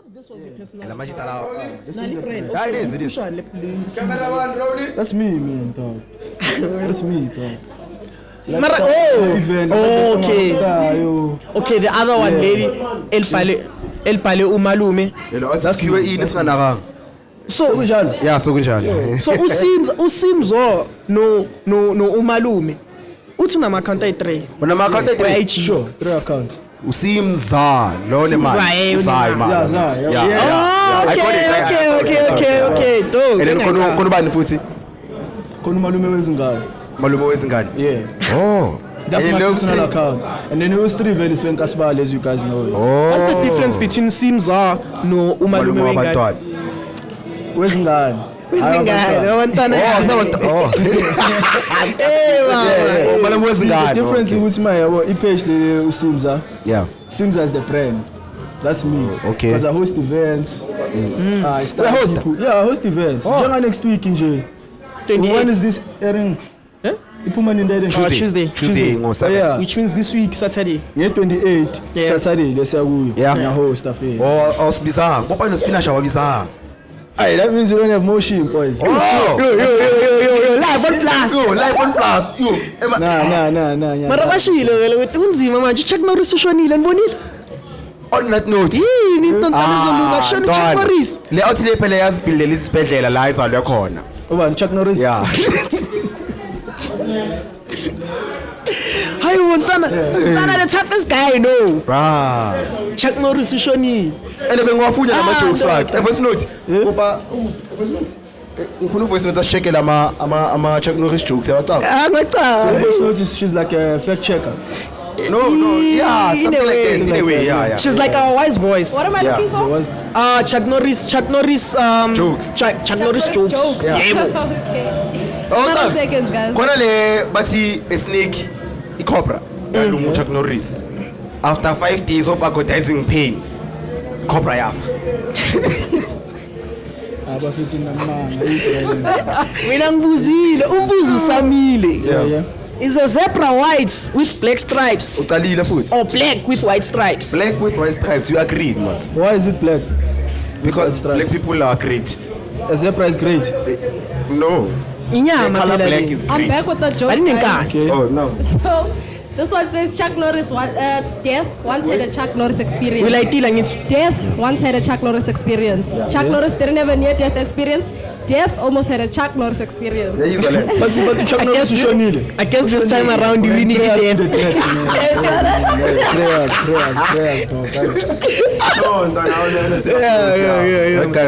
thought this was your personal. La manje tala. This is the brand. Okay. It is. Cameraman rolling. That's me, man, dog. That's me, dog. Mara, okay, the other one, lady, El Pale Umalume. That's QE in Sanarang. So kunjalo. Yeah, so kunjalo. So usims no Umalume. Uthi una account ay3. Una account ay3. Sure, 3 accounts. Usimza lo ne mali. Yeah. Okay. Dog. And then kono bani futhi? Kono malume wezingane. Malume wezingane. Yeah. Oh. That's my personal account. And then it was 3 values when Kasbal, as you guys know. What's the difference between Simza no Umalume wezingane? Wezingane. Abantwana. Malume wezingane. The difference with my page le Simza. Yeah. Simza is the brand. That's me. Okay. Because I host events. I start people. Yeah, I host events. Jenga next week nje. When is this airing? Tuesday. Yeah. Which means this week Saturday. Yeah, 28 Saturday. Let's say we. Yeah. Host affair. Oh, bizarre. What kind of spinach are bizarre? Hey, that means you don't have motion, boys. Yo, live on plus. Nah. Mara bashilo vele unzima manje Chuck Norris ushonile nibonile? On that note. Yini into ntazoluka kushona Chuck Norris? Le outhi le phela yazibhildela isibhedlela la izalwe khona. Ubani Chuck Norris? Yeah. Hayi wontana the toughest guy no. Bra. Chuck Norris ushonile. Ene bengiwafunya nama jokes wakhe. Voice note. Ngoba ngifuna voice note ashekela ama Chuck Norris jokes yawacaba. Ngicaba. Voice note she's like a fact checker. No. Yeah, something like that. In a way, yeah. She's like our wise voice. What am I looking for? Chuck Norris jokes. Chuck Norris jokes. Okay. Oh, seconds, guys. Khona le bathi a snake cobra yalungu Chuck Norris. After 5 days of advertising pain, cobra yafa. Abafithi namanga. Mina ngibuzile umbuzo usamile. Yeah. Is a zebra white with black stripes Ucalile futhi. or black with white stripes? Black with white stripes, you agreed, mas. Why is it black? Because black people are great. A zebra is great. No. Inyama Color phela black le. is I'm great. back with the joke, Bani guys. nenkani? Okay. Oh no. So, this one says Chuck Norris Death once had a Chuck Norris experience. Ulayitila ngithi. Death once had a Chuck Norris experience. Chuck Norris didn't have a near-death experience. Death almost had a Chuck Norris experience. Yeah, he's like. But Chuck Norris ushonile. I guess this time around you need it. Prayers. No,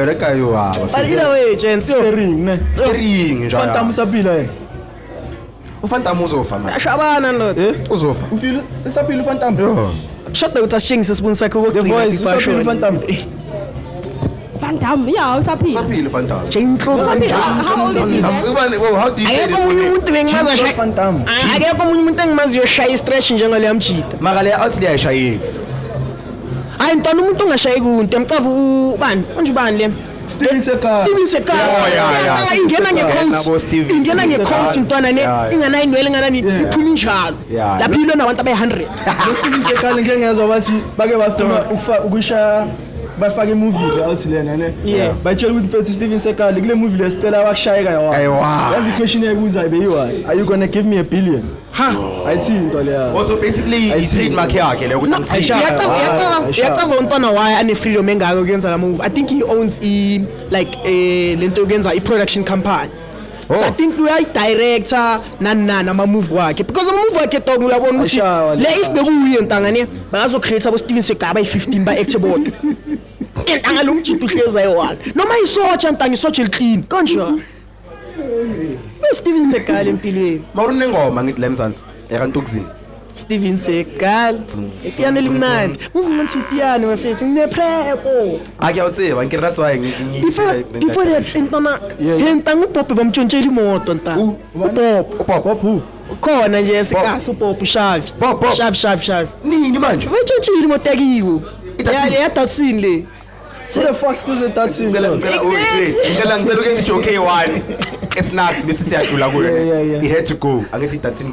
That guy you are. But either way, gents, Ring ne. Ring njalo. Phantom usapila yena. Ufanta uzofa man. ashabana lo. Uzofa. Ufile usapila Phantom. Shada ukuthi asishengise isibuni sakhe The voice usapila Phantom. Phantom, yeah, what's up here? Sapile Fanta. Jenhloko How old is he, man? How do you say akekho umunye umuntu bengimazi ashaya Phantom. akekho umunye umuntu engimazi yoshaya istretch njengale yamjida Makale outhi liyashayeka. hayi ntwana umuntu ongashayeki unto emcavu ubani unje ubani le Steven Sekhane. Yeah. Ingena ngecoach intwana ne ingana inwele ingana iphuma injalo lapha yilo nabantu abayi100 Steven Sekhane ngeke ngezwe bathi bake bafuna ukushaya bafake movie outhi lena ne bayitshela ukuthi mfethu Steven Sekhane kule movie lesicela wakushayeka yawa yazi question ebuza ibeyiwani are you going to give me $1 billion ayithi into leya Also basically i trademark yakhe le ukuthi yacaba untwana waye ane freedom engako kuyenza la movie I think he owns lento yokuyenza i-production company. So I think we are director nana ama move wakhe because ama move wakhe dog uyabona ukuthi le if bekuye ntanga ne bakazo create abo Steven Sekhane abayi15 ba actor board entanga lo mjito uhleza ewana noma isotsha ntanga isotsha liclean kanjani Steven Sekhane empilweni mawurune ngoma ngithi la eMzansi ekantukuzini Steven Sekhane itsiyana limnandi movement piano mfethu ngineprepo akuyawutseba ngiri that's why before that intona hentanga uBob bamtshontshela imoto ntanga uBob khona nje esikasi uBob Shavi Shavi nini manje bayitshontshelile imoto yakiwo yadatsini le who the fuck still say that scene ngicela ukwenza ijoke K1 esnacks bese siyadlula kuyo he had to go angithi that's in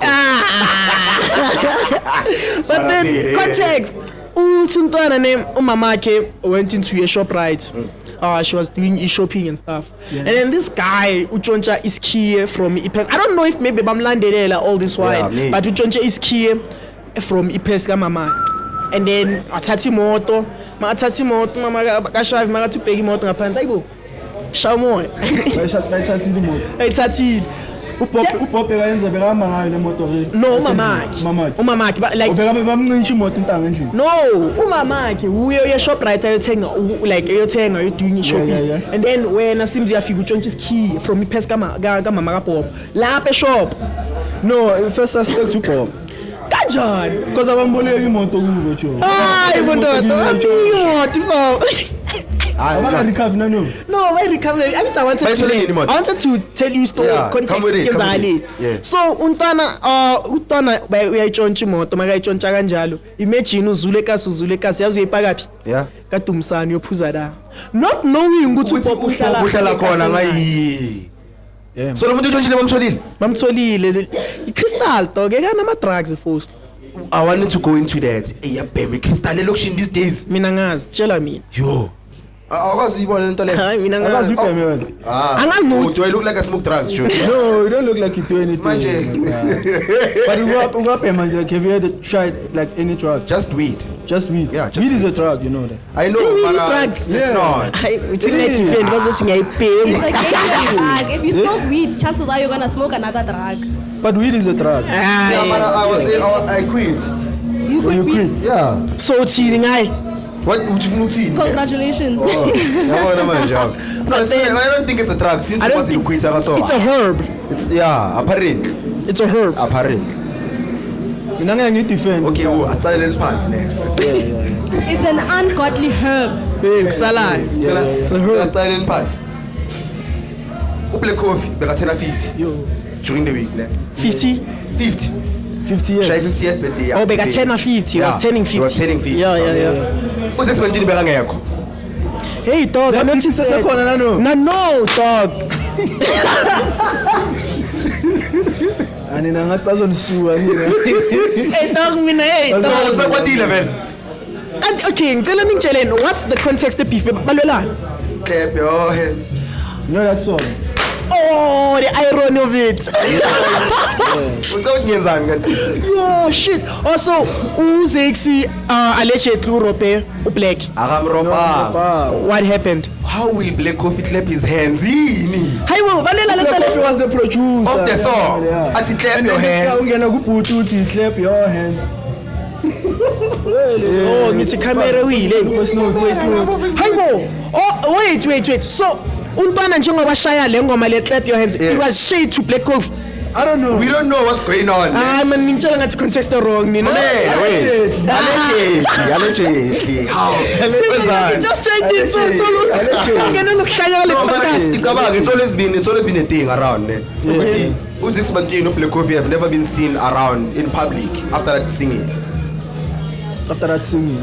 but then context Untwana name umamakhe went into a shop, right? She was doing e-shopping and stuff. And then this guy utshontsha iskiye from iPes. I don't know if maybe bamlandelela all this while, but utshontsha iskiye from iPes kamama. And then athatha imoto, mama kashavi makathi ubheka imoto ngaphandle. Hayibo. Shamoya. Bayithathile imoto. Ayithathile. Ubob ekayenza bekahamba ngayo le moto ke. No, umamakhe like bamncintsha imoto intanga endlini. No, umamakhe uye Shoprite ayothenga ayothenga doing shopping. And then wena seems uyafika utshontsha iskey from iPes kamama kaBob. Lapha eshop. No, first suspect uBob. Kanjani? Because abamboleka imoto kubo jo. Hayi bondodo, imoto fo. I recover no. No, I recover. I wanted to tell you story context ngenzali. So untwana uyayitshontsha imoto makayitshontsha kanjalo. Imagine uzule ekasi yazi uyipakapi? Yeah. Kadumsana uyophuza la. Not knowing ukuthi uPopo uhlala khona ngayi. Yeah. So lo muntu utshontsile bamtholile. iCrystal dog ekanama drugs first. I wanted to go into that. Hey, yabheme Crystal election these days. Mina ngazi, tshela mina. Yo. Awukazibona lento le. Hayi mina ngazi ubheme wena. Angazi no. Do I look like I smoke drugs, Joe? No, you don't look like you do anything. But ubheme manje, have you ever tried like any drug? Just weed. Just weed. Yeah, just weed is a drug, you know that. I know. Drugs. It's not. It's not different because it's ngayiphem. It's a drug. If you smoke weed, chances are you're gonna smoke another drug. But weed is a drug. Yeah, but I quit. You could quit. Yeah. So thini ngayi? What would you quit? Congratulations. I don't think it's a drug since it was you quit. It's a herb. Yeah, apparently. It's a herb. Apparently. Mina ngeke ngidefend. Okay, I started in parts ne. It's an ungodly herb. Hey, kusalayo. It's a herb. I started in parts. Black coffee, bekathena 50. During the week ne. 50 years. Shy 50 years birthday. Oh, bekathena 50. He was turning 50. He was turning 50. Yeah. What's this beka ngekho? Hey dog, I noticed sesekhona no dog. Anina ngathi bazonisuka mina. Hey dog mina dog. Usakwatile vele. Okay, ngicela ningitsheleni what's the context of beef balwelana? Clap your hands. You know that song? Oh, the irony of it. Yo, shit. Also, Uzexi allegedly rope Black. What happened? How will Black Coffee clap his hands? Hi, Black Coffee was the producer of the song. Ati clap your hands. Clap your hands. Oh, ngithi camera wile. Hayibo. Oh, wait. So untwana njengoba shaya le ngoma le clap your hands, it was shade to Black Coffee. I don't know. We don't know what's going on. Man, ngitshela ngathi context wrong nina. Allegedly. How? Just change it so ngene nokuhlaya le podcast. It's always been a thing around ne. Ukuthi uZix Bantwini no Black Coffee have never been seen around in public after that singing.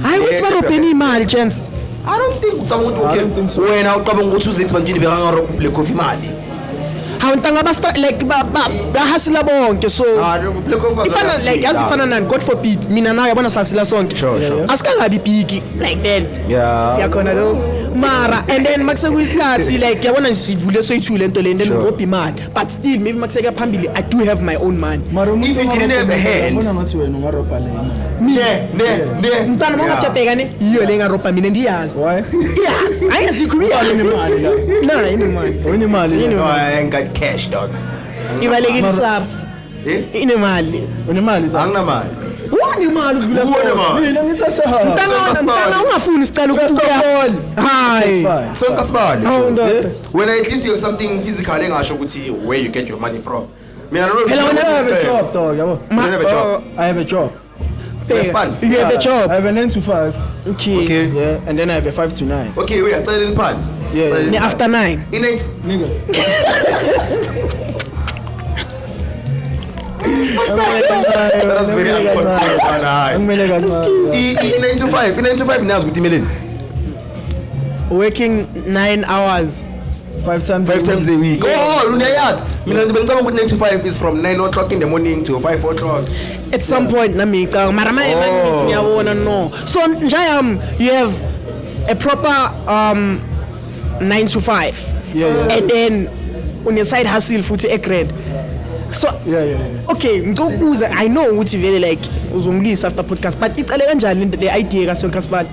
Hayi uthi barobheni imali chance. I don't think so. Wena uqabanga ukuthi uZix Bantwini bekanga rob Black Coffee imali. How ntanga like bahasila bonke so ifana like yazi ifana nani God forbid mina nawe yabona sasila sonke asikangabi big like that siyakhona lo mara and then makuse kuyisikhathi like yabona sivule soyithule into le then ngobhi imali but still maybe makuseka phambili I do have my own money. If you didn't have a hand ubona ngathi wena ungaropa le ne mntana mongathebheka ne yiyo le ngaropa mina ndiyazi yes ayesikhuluma imali cash dog. Ibalekile SARS. Inemali. Unemali dog. Anginamali. Unemali kudlula sona. Mina ngithathe ha. Mntana ungafuni isicelo ukuya. Hayi. So kasibali. When at least you have something physical engasho ukuthi where you get your money from. Mina no. Hello, I have a job dog, yabo. You have a job. I have a job. You have a job. I have a 9 to 5. Okay. Yeah, and then I have a 5 to 9. Okay, wait, I in parts. Yeah. After 9. In 8. Nigga. That's very in 9 to 5. In 9 to 5 now with million. Working 9 hours. 5 times a week. Oh, yes. Mina ngicabanga ukuthi 9 to 5 is from 9 o'clock in the morning to 5 o'clock. At some point nami ngicabanga mara manje ngiyabona no. So nje you have a proper 9 to 5. Yeah. And then on your side hustle futhi grade. So Yeah. okay, ngikubuza I know ukuthi vele like uzongilisa after podcast but icale kanjani the idea ka Sonke Kasipala?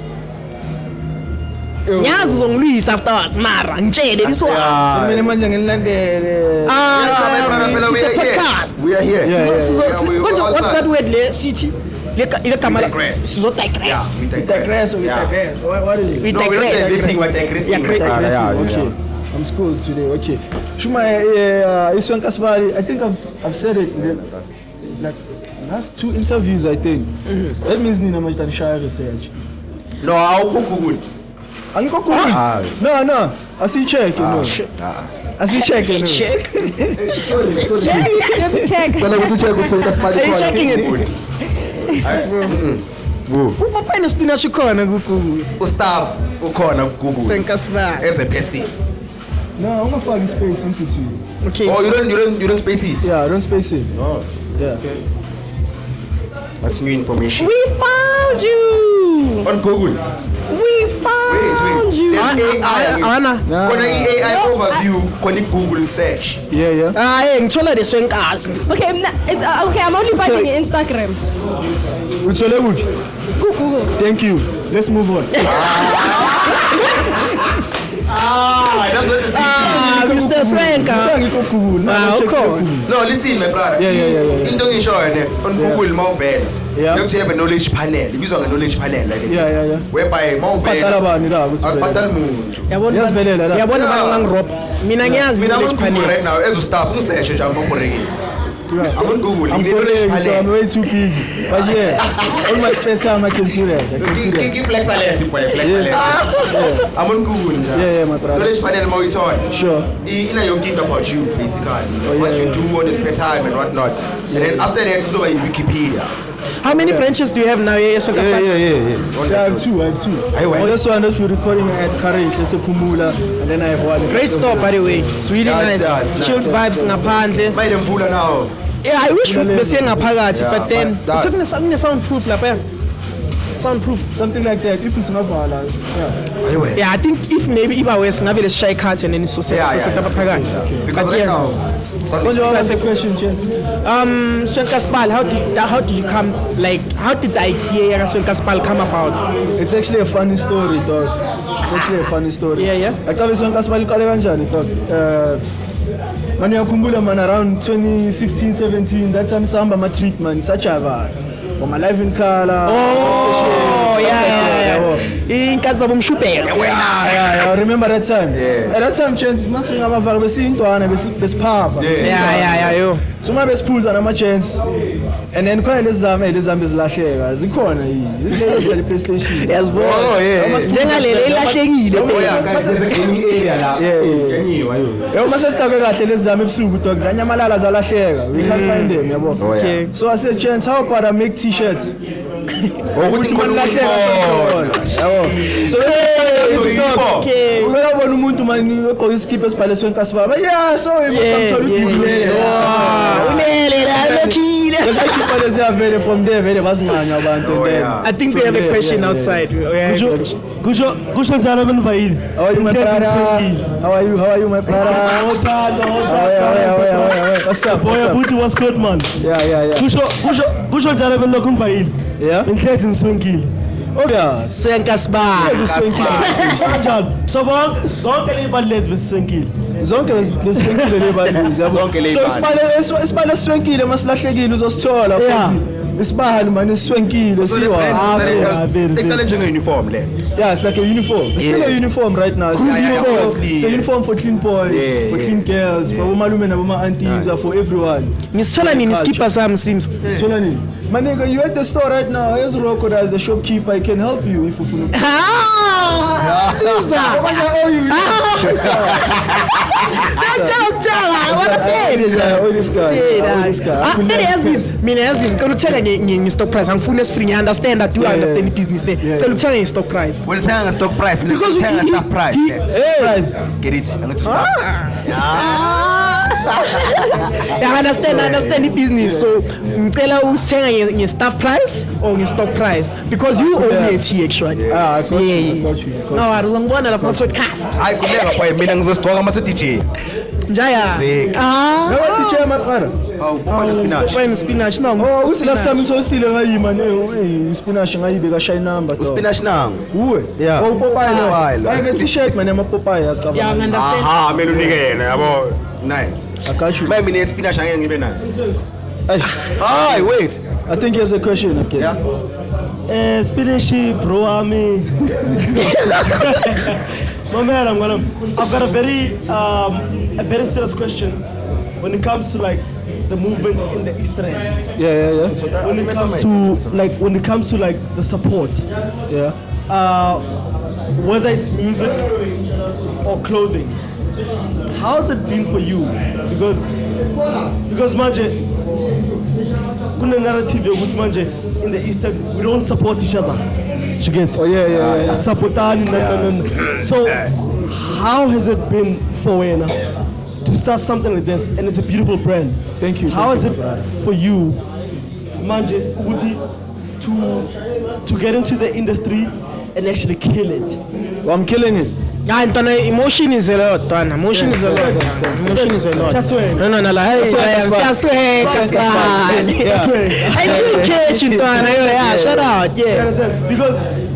Ngiyazi uzongilisa afterwards mara ngitshele this one. So mina manje nginilandele. It's a podcast. We are here. What's that word le city? Le kamala sizo digress. We Digress. What is it? We No, we're not digress. digressing, we're digressing. Digressing. Okay. I'm schooled today. Okay. Shuma Sonke Kasipala, I think I've said it like last 2 interviews I think. That means nina manje tanisha research. No, I'll Google. Angiko Google. No. Asicheck, no. Asicheck, no. Check. Sana ukuthi check ukuthi Sonke Kasipala. Are you checking it? Upapena spinach khona ku Google. Ustaff ukhona ku Google Sonke Kasipala. as a person. No, I'm gonna fucking space in between. Okay. Oh, you don't space it. Yeah, I don't space it. Oh, Yeah. that's new information. We found you. On Google. We found you. There's AI. Ana. Kona AI overview, kona Google search. Yeah. Ngithola the Sonkas. Okay, okay, I'm only finding your Instagram. Uthole kuphi? Google. Thank you. Let's move on. That's not the Mr. Sonka. Ngikho Google. Okay. No, listen, my brother. Yeah. Into ngisho yona on Google mawuvela. Yeah. You have to have a knowledge panel. Ibizwa knowledge panel like that. Yeah. Whereby Bhatala mawuvela bani la ukuthi akubhatali muntu. Yazivelela la. Yabona bangangirob. Mina ngiyazi Mina knowledge on Google panel. right now as a staff ngisearch nje amamboreki. I'm on Google. I'm Knowledge way too busy. But yeah, all my spare time I can do that. Keep flex alert, boy. Flex alert. I'm on Google. Yeah, my brother. Knowledge panel mawithona. Sure. Ina yonke into about you basically. What you do on your spare time and whatnot. And then after that it's over in Wikipedia. How many branches do you have now here Sonke Kasipala? Yeah, I have two. This one that we're recording at currently, it's a Pumula, and then I have one. Great store by the way. It's really nice. Chilled vibes ngaphandle. By them full now. Yeah, I wish we bese ngaphakathi but then but that- it's something soundproof lapha. Soundproof. Something like that. If it's not yeah. Anyway. Yeah, I think if maybe iba wes ngavele shy cut and then so phakathi. Because But right yeah. now, What Sunday, was the question, Chelsea? Sonke Kasipala, how did you come like how did the idea of Sonke Kasipala come about? It's actually a funny story, dog. It's actually a funny story. Yeah. Actually, Sonke Kasipala iqale kanjani, dog? Man uyakhumbula man around 2016 17 that time sahamba ama trip man sajava from Alive in Color. Oh, yeah. Inkathi zabo mshubhela. Yeah, I remember that time. Yeah. At that time chance mase ngamavaka besiyintwana besiphapha. Yeah, yo. So uma besiphuza nama chance and then khona lezi zami ezilahleka zikhona yini lezi dlala PlayStation. Yazibona. Oh, yeah. Njengalele elahlekile. Yebo mase sitake kahle lezi zami ebusuku dog zanyamalala zalahleka we can't find them yabo. Okay. So I said chance how about I make t-shirts ukuthi manilahleka sokuthola yabo. So Okay. uyabona umuntu manje ogqoka iskipa esibhale Sonke Kasipala yeah so ngithola udigile. Unele la lokhile. Bese iskipa lezi avele from there vele bazincanya abantu then. I think we have a question outside. Kusho njalo benivayile. How are you my brother? How are you my brother? What's up? Boy buti was good man. Yeah. Kusho njalo benilokhu nivayile. Yeah. Inhlethi niswengile. Oh yeah. Sonke Kasipala. Kanjalo. So zonke lezibali lezi besiswengile. Zonke leswenkile lebandizi yabo. Zonke le So bandi. isibale eswenkile masilahlekile uzosithola Yeah. futhi. Isibali man iswenkile siwa. Ecala njenge-uniform le. Yeah, it's like a uniform. It's still a uniform right now. It's a uniform. obviously. It's a uniform for clean boys, Yeah. for clean girls, for malume and aunties, for everyone. Ngisithola nini skipper sami Sims? Sithola nini? My nigga, you at the store right now. Here's Rocco as the shopkeeper. I can help you if you feel. Ah! Siza. Oh, this guy. Mina yazini ngicela uthenga nge-stock price angifuni esifree ngiya-understand I do understand i-business there ngicela uthenga nge-stock price When it's hanging a stock price, Because it's hanging a he- staff price. he- Yeah. Price. Get it? I'm going to stop. I understand the business. So ngicela usithenga nge-staff price or nge-stock price because you own it actually. I got you. No, uzongibona lapha podcast. Hayi kuleka kwa mina ngizosiqoka mase DJ. Njaya. No what DJ my brother? Awu papa spinach. Why spinach no? Oh, uthi last time so stile ngayima ne spinach ngayibeka shy number. Spinach nangu. Uwe? Yeah. Oh Popeye lo. Popeye. Ayike t-shirt man ama Popeye Yeah, yacabanga. I understand. Aha, mina unikene yabo. Nice. I got you. Mina spinach angeke ngibe nayo. Hey, wait. I think here's a question again. Yeah. Spinachy, bro, my man, I've got a very serious question when it comes to like the movement in the East End. Yeah. When it comes to like the support, Yeah. whether it's music or clothing, how's it been for you? Because manje, kuna narrative yokuthi manje in the East End we don't support each other. You get? Oh yeah. Supportani, no. So, how has it been for Wena to start something like this? And it's a beautiful brand. Thank you. How is it for you, Manje Uti, to get into the industry and actually kill it? Well, I'm killing it. Yeah, emotion is a lot, Tana. Emotion is a lot. Emotion is a lot. No, like, hey, I do catch it, Tana. Yeah, shut out. Yeah.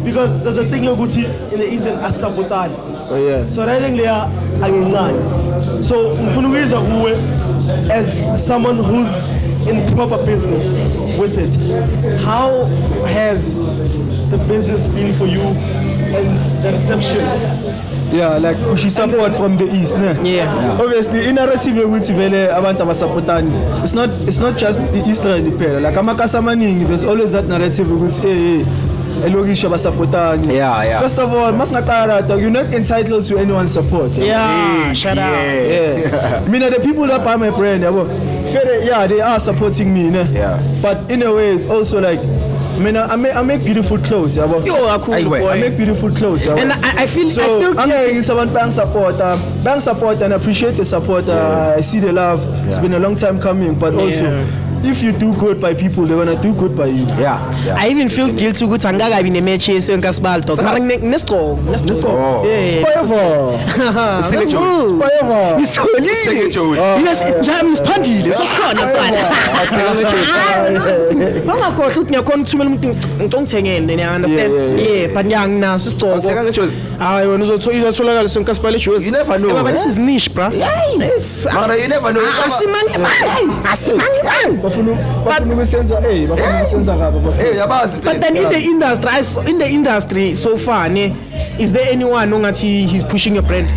Because there's a thing you're good in the Eastern as Sabotani. Oh yeah. So right there, I'm So Mfunuiza Uwe, as someone who's in proper business with it, how has the business been for you and the reception? Yeah, like she support from the east, ne? Yeah. Obviously, in narrative ukuthi vele abantu abasupportani. It's not just the eastern kuphela. Like amakasa amaningi, there's always that narrative ukuthi hey elokishi abasupportani. Yeah. First of all, masingaqala you're not entitled to anyone's support. Yeah, shut up. Yeah. I mean, the people that buy my brand, yeah, they are supporting me, ne? Yeah. But in a way, it's also like I make beautiful clothes. You are cool, boy. I make beautiful clothes. And I feel I'm getting someone bank support and appreciate the support. I see the love. It's been a long time coming, but also if you do good by people, they're gonna do good by you. Yeah. I even feel guilty ukuthi angakabi nematch yesenkasibal talk. Mara nesco. Spoiler. Yes, jam is pandile. Sasikhona bana. Bangakhohle ukuthi ngiyakhona ukuthumela umuntu ngicongithengele, I understand. Yeah, but ngiyanginaso isigqoko. Hayi wena uzotholakala senkasibal eJozi. You never know. But this is niche, bro. Yes. Mara you never know. Bafuna ukusenza kabi. Hey, yabazi. But then in the industry so far, is there anyone ongathi he's pushing your brand?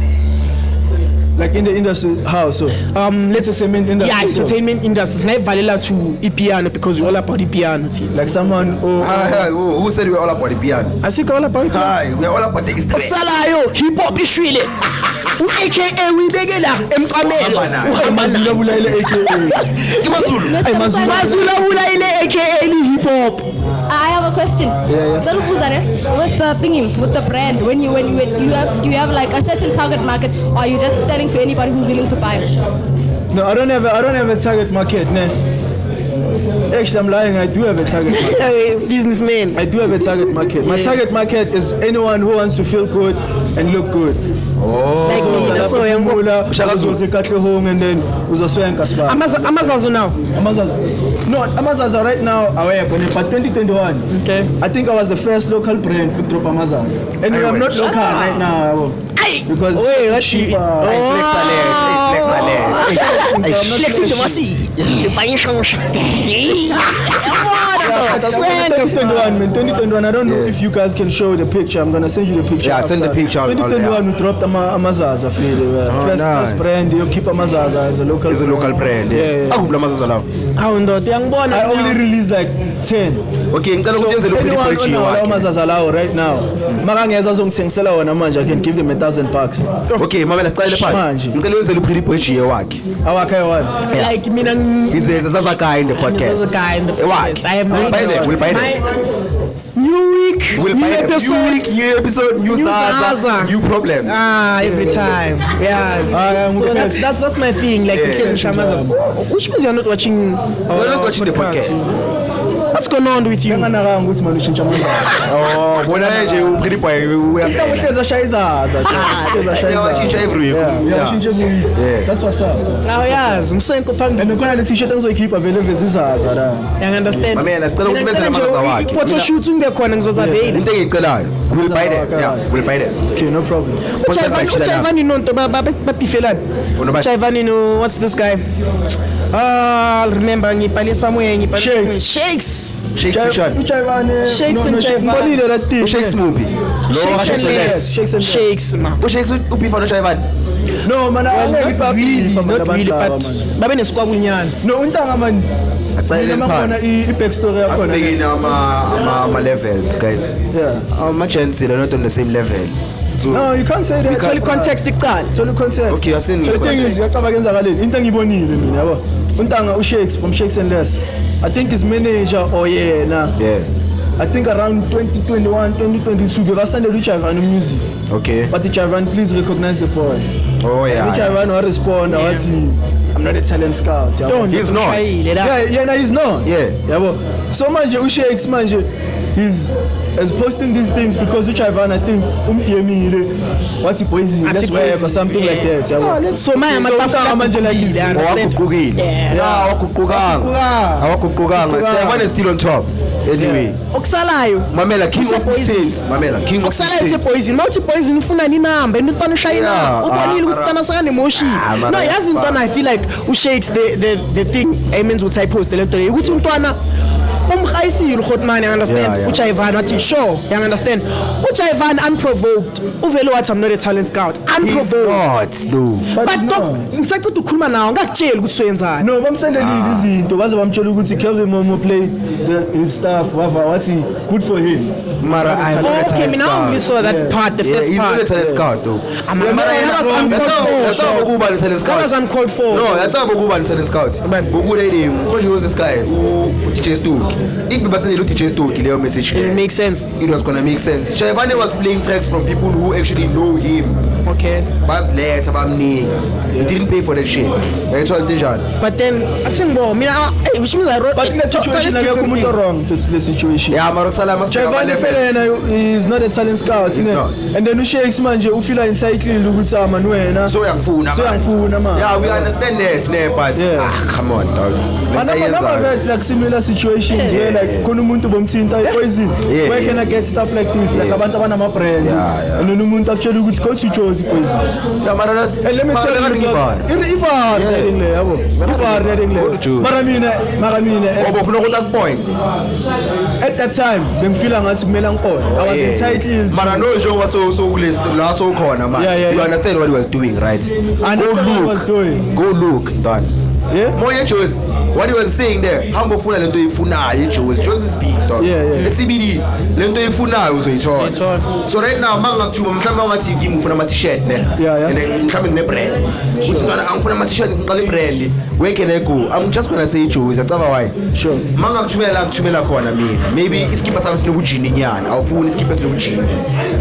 Like in the industry, how so? Let's say entertainment industry. Yeah, entertainment industry. It's not valid to piano because we're all about the piano. Like someone who said we're all about the piano? I think all about the piano. We're all about the history. Salayo, hip hop ishwile. AKA we begela emqamelo. Mazula bulaile AKA. Mazula bulaile AKA hip hop. I have a question. Yeah. With the thingy, with the brand, do you have like a certain target market, or are you just selling to anybody who's willing to buy? No, I don't have a target market. Actually, I'm lying. I do have a target market. Businessman. I do have a target market. My target market is anyone who wants to feel good and look good. Like me, that's why I'm home and then Amazazo now. Amazazo right now, but 2021. Okay. I think I was the first local brand to drop Amazazo. Anyway, I'm not local right now. Because Flexing to Masi. Man, 2021, I don't know if you guys can show the picture. I'm gonna send you the picture. Yeah, send the picture. 2021, we dropped Amazaza. First brand, you keep Amazaza as a local brand. It's a local brand. Yeah. I only released like 10. Okay, so anyone on Amazaza right now, I can give them $1,000. Okay, mama, let's try the parts. Ngicela wenze luphili page wakhe. Awakhe one. Like mina He's a guy in the podcast. There's a guy in the podcast. I have no idea. We'll buy them. New week, We'll new find them. episode. New week, new episode, new New Zaza, Zaza. new problems. Every time. Yes. So that's my thing. Like which means you're not watching. We're not watching the podcast. What's going on with you? Oh, when I pretty boy, we have change every week. That's what's up. Oh yes, I'm saying And the kind of t-shirt keep available is I understand. My man, I still don't mess Photo shooting bekhona ngizozaveila. Into ngicelayo. We'll buy them. Yeah, we'll buy them. Okay, no problem. Uchayvani no nto bapifelani. Uchayvani no, what's this guy? I'll remember ngibhale somewhere Shakes. Shakes Shakes Fushane. Shakes and Mbonile that thing. Shakes movie. Shakes man. Shakes ubifa no Chayvan. No man, Not really, but babe neskwabulnyana. No, untanga man. Silent parts. I-backstory yakhona. Speaking ama levels, guys. Yeah. Our chances are not on the same level. So No, you can't say that. Tell context iqala. Tell the context. Okay, you're saying So the the thing is, context. uyacaba kenzakaleni. Into engibonile mina yabo. Untanga uShakes from Shakes and Less. I think his manager or yena. Yeah. I think around 2021, 2022, they were sending Uchayvan music. Okay. But the Uchayvan, please recognize the boy. Oh yeah. Uchayvan will respond. I'm not a talent scout. Yeah, He's not. he's not. Yeah. But so manje uShakes manje he's posting these things because Uchayvan I think what's he poison? Let's web or something like that. Yeah. So my untanga manje like this. Awakugugile. Yeah, awakuguganga. Chayvan is still on top. Anyway. Okusalayo. Mamela king of saves. Mamela king of Okusalayo saves. poison. Mawuthi poison ufuna ni number intwana ushayina. Yeah, Ubonile ukuthi intwana sakane emotion. No, yazi intwana I feel like uShakes the thing Aimens would say post the letter ukuthi untwana umkhayisile uGotman, you understand? Yeah. Uchayvan wathi sure, you understand? Uchayvan unprovoked. Uvele wathi I'm not a talent scout. He's Unprovoked. not, no. But But he's don't not. ngisacela ukukhuluma nawo ngakutshela ukuthi usenzani. No, bamsendelile izinto baze bamtshela ukuthi Kelvin Momo play his stuff what's he good for him. Mara, I'm not a Okay, talent now scout. you saw that part, the first He's part. not a talent scout though. That was uncalled for. Ukuba ni talent That was scout. uncalled for. No, yataba ukuba ni talent scout. Ukude yini? Because he was this guy DJ Stoke. If we basically look DJ Stoke, leyo message. It makes sense. It was gonna make sense. Chayvan was playing tracks from people who actually know him. Okay. Bas let abamninga. He didn't pay for that shit. Actual attention. But then I think no, which means I wrote But in that situation akekho umuntu wrong to the situation. Yeah, Marosala must Chayvan is not a talent scout. He's innit? not. And then uShakes manje ufila entitled ukuthi man wena. So uyangifuna. So uyangifuna man. Yeah, we understand that, but Yeah. come on, dog. I've had like similar situations where like khona umuntu bomthinta poison. Yeah, Where can I get stuff like this? Like abantu abanama brand. Yeah. And then umuntu akutshela ukuthi go to Jozi poison. Yeah, man, that's. And let me tell you, Ivar netting le yabo. Ivar netting le. Mara mina Ufuna ukuthi akupoint. at that time bengifila ngathi kumele ngikona. I was entitled. Mara no njengoba so kulesi la so khona man. Yeah. You understand what he was doing, right? I understand what he was doing. Go look, done. Yeah. Moya Jozi, what he was saying there, hamba ufuna lento ifunayo Jozi. Jozi is big, dog. Yeah. CBD lento ifunayo uzoyithola. So right now mangakuthuma mhlawumbe ngathi ngimi ufuna ama t-shirt ne. Yeah. And then mhlawumbe ne brand. Uthi ngana angifuna ama t-shirt ngiqala ibrand. Where can I go? I'm just going to say Jozi. Acaba why? Sure. Mangakuthumela khona mina. Maybe iskipa sami sinobujini nyana. Awufuni iskipa sinobujini.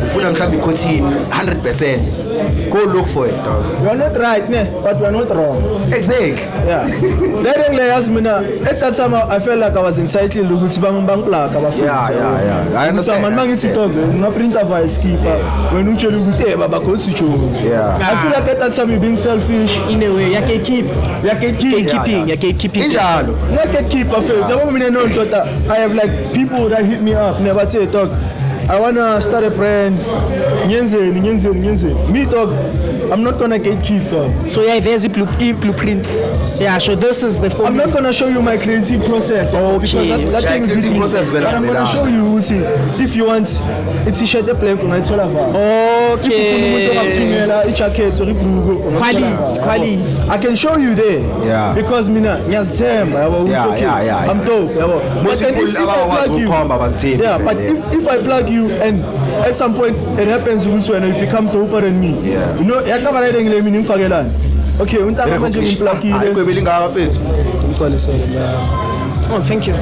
Ufuna mhlawumbe cotton 100%. Go look for it, dog. You are not right, ne? But we are not wrong. Exactly. Yeah. Letting layers mina at that time I felt like I was entitled ukuthi bangiplug abafuni. Yeah. I understand. Man mangithi dog ngaprinta via skipper when utshela ukuthi baba go to Jozi. Yeah. I feel like at that time you're being selfish. in a way, keeping. Injalo. Not gatekeeper fails. I want me to know that I have like people that hit me up never say dog I wanna start a brand. Nyenze. Me dog I'm not gonna gatekeep dog. So yeah, there's a blueprint. Yeah, so this is the I'm formula. not gonna show you my creative process. Because that thing is creative with me. process But I'm gonna show you if you want it's a shirt plan kunayithola va. Okay. Jacket or Quality. I can show you there. Yeah. Because mina ngiyazithemba yabo Yeah, okay. yeah. I'm dope yabo. Most But then people if I plug you, yeah, but if I plug you and at some point it happens ukuthi wena you become doper than me. Yeah. You know yakabarayide ngile mina ngifakelana. Okay, untanga manje ngimplugile. Ayikho belingaka mfethu. Ngigcwalisele la. Oh, thank you.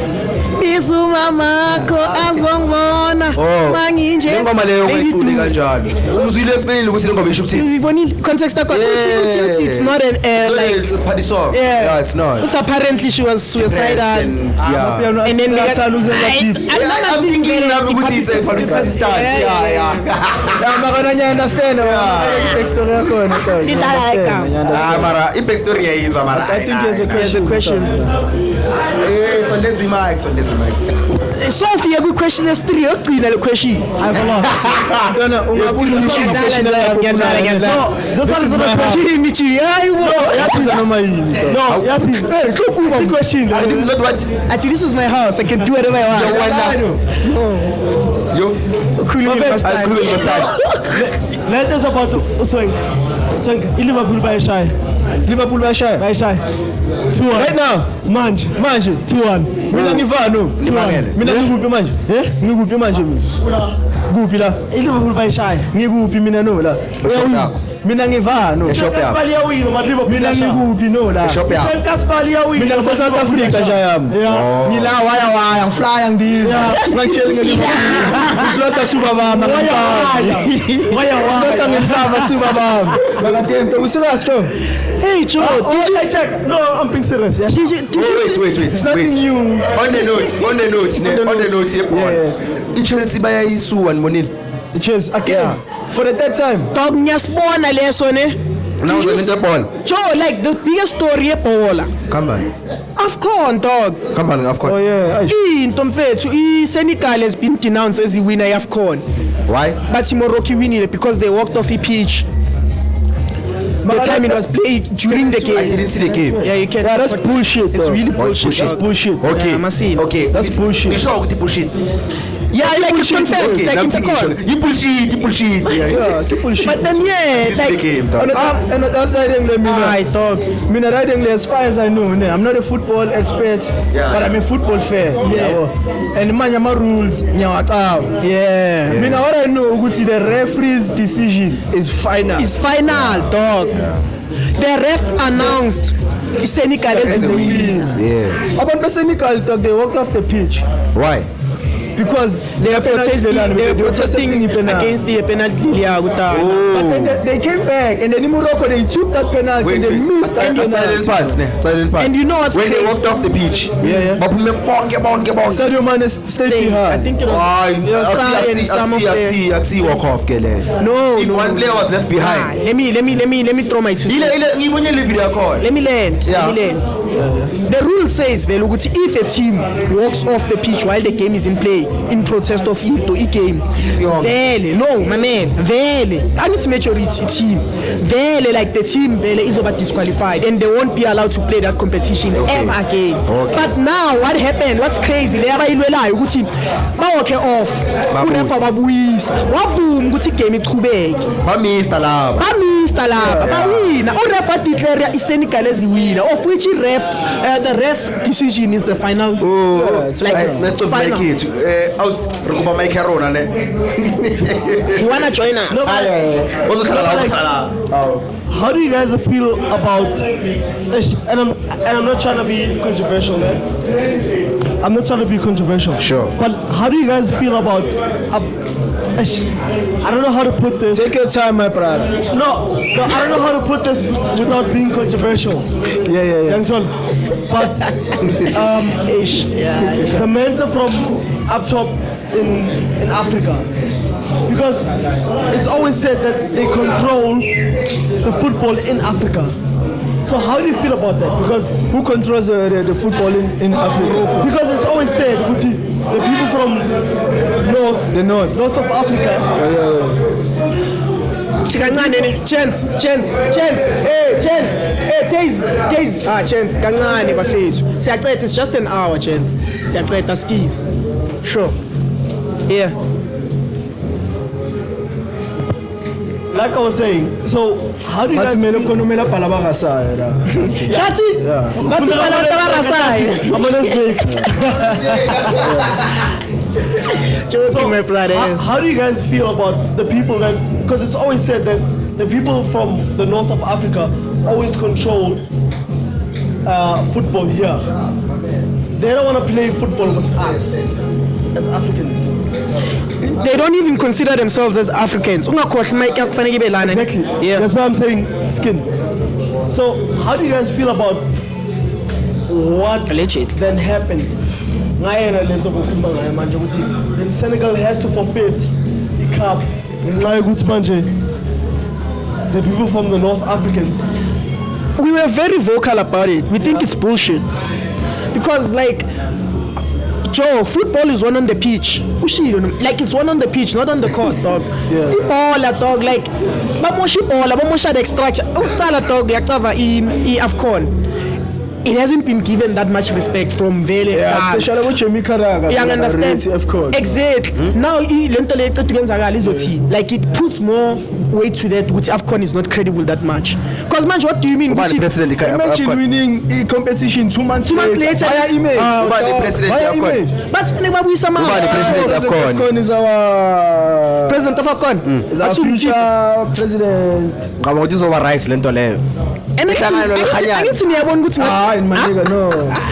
Bisu mamakho azongibona manginje. Ingoma leyo ngayiculi kanjani? Uzile explain ukuthi le ngoma isho ukuthini? Ubonile context yakho uthi it's not an like party song. Yeah, it's not. It's apparently she was suicidal. Yeah. And then I'm thinking now ukuthi it's a Pakistan. Yeah. Makana nya understand backstory yakho na Mara backstory yayiza mara. I think there's a question. Sondezi mic. Sophie ku question S3 yogcina le question. Dona ungabuza question No, this is my question nichi. Hayi wo. yathi noma yini. No, yathi. Hey, question. This is not what. Actually, this is my house. I can do whatever I want. Yo. Let us about so Liverpool by shy. Liverpool bayashaya. 2-1. Right now. Manje 2-1. Mina ngivano. Mina ngikuphi manje? Ngikuphi manje mina? Kuphi la? Liverpool by shy. Ngikuphi mina no la? Mina ngivano. Kasper liyawina ma Liverpool. Mina ngikuphi no la? Kasper liyawina. Mina ngisa South Africa nje yami. Ngila waya ngiflya ngidiza. Ngitshela ngeliverpool. Isilosa kusuba bama ngipha. Isilosa ngitava tsiba bama. Bakatempe usikazi Joe. Hey Joe, did you check? No, I'm being serious. Did you Wait. It's nothing new. On the note. Yeah. Insurance bayayisuwa nibonile. The Chiefs again for the third time. dog ngiyasibona leso ne? Now the ball. Joe, like the biggest story yebhola. Come on. AFCON dog. Come on, AFCON. Oh yeah. Into mfethu Senegal has been denounced as the winner of AFCON. Why? But Morocco winning it because they walked off a pitch. The time it was played during the game. I didn't see the game. Yeah, you can. Yeah, that's bullshit. It's though. really bullshit. It's bullshit. Okay. Yeah, Okay. That's bullshit. You sure with the bullshit? Yeah, like it's confirmed. Okay, Like I'm it's a call. thinking you bullshit. Yeah, it's bullshit. But then yeah, The like game, dog. And that's the idea. I dog. Mina riding as far as I know, I'm not a football expert, but I'm a football fan. Yeah. And manyama rules, nyawataw. Yeah. Mina what I know, ukuthi the referee's decision is final. It's final, dog. The ref announced Senegal as the win. Yeah. Abantu Senegal dog, they walked off the pitch Why? because They are protesting against the penalty. But then they came back, and then in Morocco they took that penalty and they missed that penalty. And you know what's when crazy? they walked off the pitch. Yeah. Bonke. Sadio Mane stayed I behind. think it was Sarri and some of them. I see walk off gele. No, If one player was left behind. Let me throw my two cents. Ngibonye le video call. Let me land. Yeah. The rule says vele ukuthi if a team walks off the pitch while the game is in play in protest of it game, vele no my man, vele angithi majority team, vele like the team vele izoba disqualified and they won't be allowed to play that competition ever again. But now what happened? What's crazy? Le abayilwelayo ukuthi bawalk off. Urefa babuyisa. Wavuma ukuthi game iqhubeke. Bamista laba. Bamista laba bawina urefa declare iSenegal as winner of which the ref's decision is the final. It's like Let's it's final. make it. Aus rekuba Mike Arona ne. You wanna join us? How do you guys feel about? And I'm not trying to be controversial, man. I'm not trying to be controversial. Sure. But how do you guys feel about? I don't know how to put this. Take your time, my brother. No, I don't know how to put this without being controversial. Yeah. Young John. But the men are from up top in Africa. Because it's always said that they control the football in Africa. So how do you feel about that? Because Who controls the football in Africa? because it's always said, Guti, the people from north of Africa. Kancane ne chance. Hey Taze. Chance kancane bafethu. Siyaqeda, it's just an hour chance. Siyaqeda skis. Sure. Yeah. Like I was saying, so how do you guys Bathi mele feel? ukhonumela bhala bangasayo la. Bathi balanta barasayo. I'm gonna speak. Joking, my brother. How do you guys feel about the people that? Because it's always said that the people from the north of Africa always control football here. they don't want to play football with us as Africans. They don't even consider themselves as Africans. Exactly. Yeah. That's why I'm saying skin. So how do you guys feel about what then happened? Then Senegal has to forfeit the cup. The people from the North Africans. We were very vocal about it. We think it's bullshit. Because like Joe, football is one on the pitch. Like it's one on the pitch, not on the court, dog. Ball, dog. Like, the extraction. Dog, AFCON. It hasn't been given that much respect from Vele. Yeah, especially with Jimmy Karaga. You understand? Exactly. Now, like it puts more weight to that, which AFCON is not credible that much. Because, man, what do you mean? Imagine winning a competition 2 months later. Via email. Via email. But AFCON is our president of AFCON. Is our future president. No.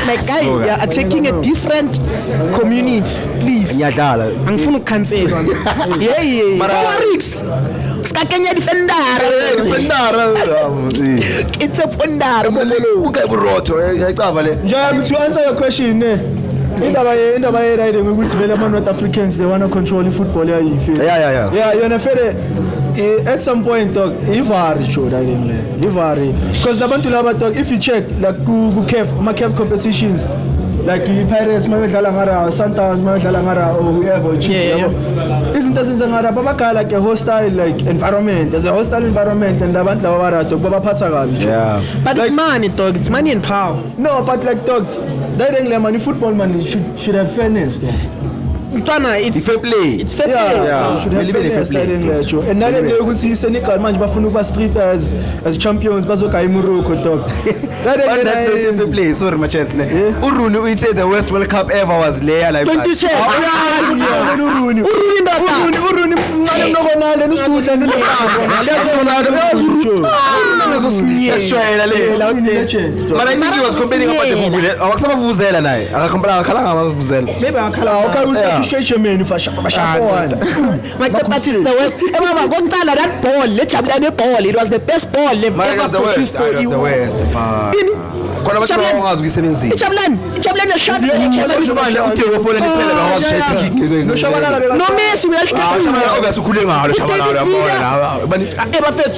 Like, guys, you are taking a different community, please. I'm full of cancer. Yeah. It's a fundar. To answer your question, indaba ye ukuthi vele ama-North Africans they want to control the football. Yeah, yona fere at some point dog ivari sure ivari because nabantu laba dog if you check like ku CAF competitions like i-Pirates mabedlala ngara Sundowns mabedlala ngara or whoever yabo izinto ezenza ngara babagala like a hostile like environment. There's a hostile environment and labantu laba bara dog babaphatha kabi. But like, it's money dog, it's money and power. No, but like dog that money football money should have fairness though. It's fair play. It's fair play. Yeah. Should have fairness. And now they would see Senegal man bafuna ukuba street as champions bazoka iMorocco dog. That's fair play. Sorry my chance ne. Urunu we say the worst World Cup ever was there like 2010. Urunu Let's try it. But I think he was complaining about the movie. Akasema vuvuzela naye. Akakompara akhala ngavuvuzela. Maybe akhala man that is the worst. That ball, it was the best ball they've ever produced for you. The worst.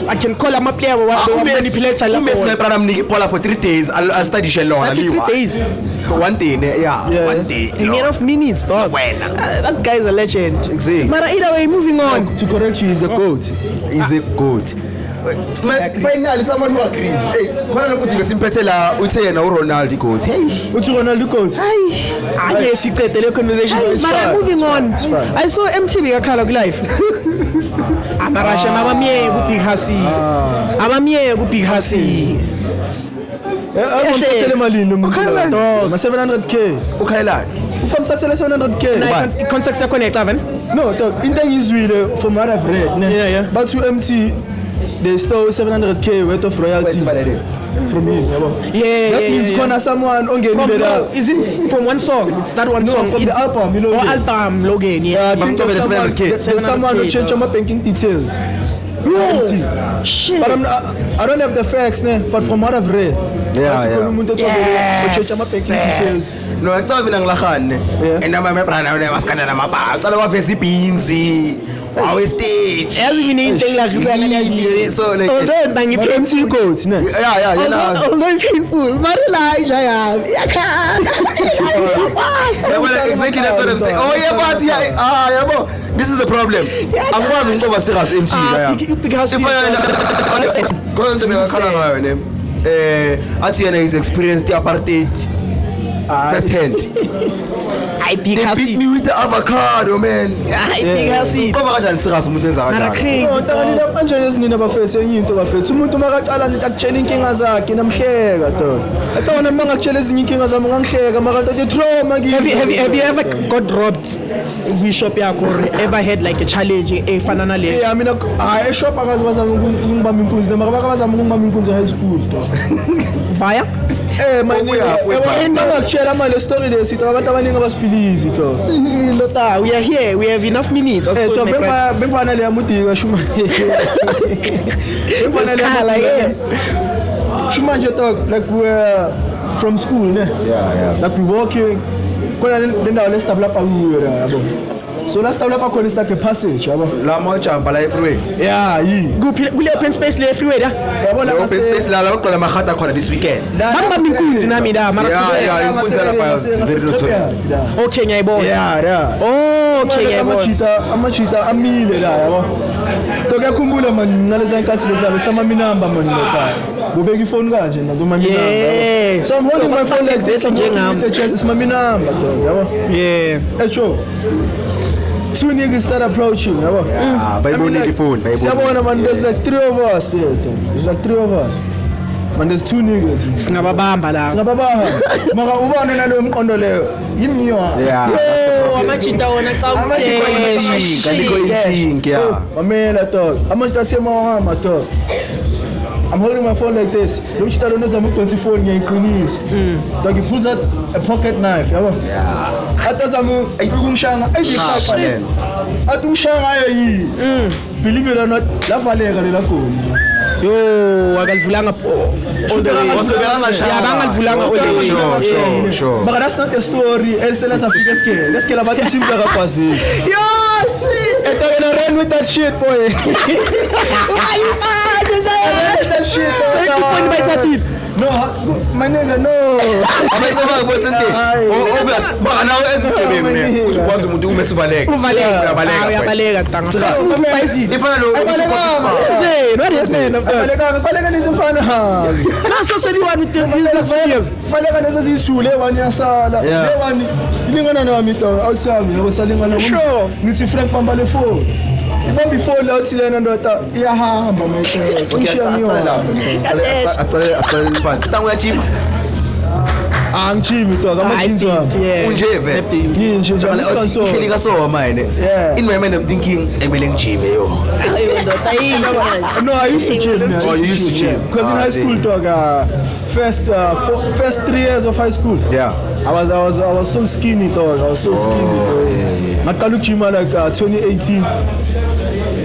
I can call him a player for 3 days. I'll study Shalom. 3 days. 1 day, one day. Enough minutes, dog. That guy is a legend. Exactly. But either way, moving on. To correct you, he's the GOAT. He's a GOAT. Finally, someone who agrees. Hey, when I put the simpetela, we say no Ronaldo GOAT. Hey, what's Ronaldo GOAT? Yes, he said the conversation. But moving on. I saw MTV a color live. Amarasha, abamye big hasi. I'm malini lo muntu ma 700k ukhailani ukomsathele 700k contact yakho ne7 no dog into engizwile from what I've read but to MT they stole 700k worth of royalties from him that means khona someone ongenile la is it from one song? It's that one song from the album album Logan. Yes, there's someone who changed my banking details. Shit. But I don't have the facts, but from what I've read, yes. No, I thought and I'm a brand new mascana. I'm a beans. Always stage. Anything like that. So like MC codes, although people, exactly that's what I'm saying. Oh yeah, boss, this is the problem. I'm going to go serious MC. Atiana is experienced the apartheid first hand. They beat me with the avocado, man. I think I see. Come on, serious umuntu enza crazy. No, anje yezinina bafethu enye into bafethu. Umuntu makaqala akutshela inkinga zakhe namhleka to. Athona mangakutshela ezinye inkinga zami ngangihleka maka to trauma ngi. Have you ever got robbed in shop yakho or ever had like a challenge efana nale? Yeah, mina shop akazi bazama ukungibamba inkunzi maka bazama ukungibamba inkunzi high school to. Fire? my nigga, ngakutshela manje le story le sithi abantu abaningi abasibelieve to. Lota, we are here. We have enough minutes. To bemfana le yamudika shuma. Bemfana le shuma nje to like we're from school ne. Yeah. Like we walking. Kona le ndawo lestabla pa kuwera yabo. So last time lapha khona is like a passage yabo. La mojamba la freeway. Yeah, kule open space le freeway da. Yabona open space la baqala amahata khona this weekend. Bamba minkunzi nami da mara. Yeah, inkunzi lapha. Okay ngiyayibona. Yeah. Okay ngiyayibona. Amachita amile la yabo. To kuyakhumbula man ngaleza nkathi lezabe sama minamba man lokho. Bobeka ifoni kanje na doma minamba. So I'm holding my phone like this njengami. The chance is my minamba to yabo. Yeah. Echo. Two niggas start approaching, yabo. By the phone. Siyabona man, there's like 3 of us there. There's like 3 of us. Man, there's 2 niggas. Singababamba la. Maka ubona nalo emqondo leyo. Yimiwa. Yeah. Amachita wona xa Kaniko insink, yeah. Mamela to. Amachita siyamahama to. I'm holding my phone like this. Don't you tell me I'm going to phone ngiyayiqinisa. Dog he pulls out a pocket knife, yabo. Yeah. Atazamu ayikushanga ayishaya. Atumshanga ayi. Believe it or not, la valeka lela khona. Yo, akalivulanga all the way. Yeah, bangalivulanga all the way. Sure. But that's not the story. Elsela safika scale. Let's scale about simza kapasi. Yo, shit. They're gonna run with that shit, boy. That shit. So you point by 13. No, my nigga, no. Amazoma percentage. Obvious. But now ezigebeni ukwazi umuntu umesibaleka. Uyabaleka tanga. Ifana lo. Baleka nizifana. Naso seliwani this years. Baleka nesizithule one yasala. Le one ilingana nami to awusami yabo salingana ngoba ngithi Frank bamba le phone. Ibamba ifoni la uthi lena ndoda iyahamba manje. Ungishiya ngiyona. Asale phansi. Tangu yachima. Angijimi to kamachinzi wami. Unje vele. Nginje nje Sponsor. Ihleli kaso mine. In my mind I'm thinking Emile ngijime yo. No, I used to gym. Oh, you used to gym. Because in high school, dog, first 3 years of high school. Yeah. I was so skinny, dog. I was so skinny. I started gym like 2018.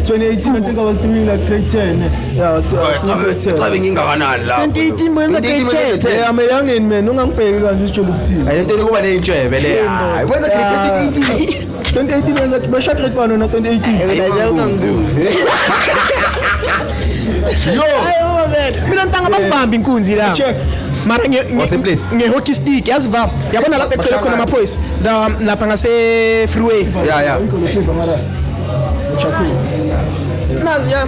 2018, I think I was doing like grade 10. Yeah, grade 10. 2018 mwenza grade 10. Yeah, I'm a youngin man. Ungangibheki kanje usijolo ukuthini. Ayintoni kuba nenjebe le. Hayi, wenza grade 2018. 2018 wenza besha grade 1 na 2018. Yo. Ayo man. Mina ntanga babamba inkunzi la. Check. Mara nge-hockey stick yaziva yabona lapha eqela khona amaphoyisa lapha ngase freeway. Yeah. Nazi ya.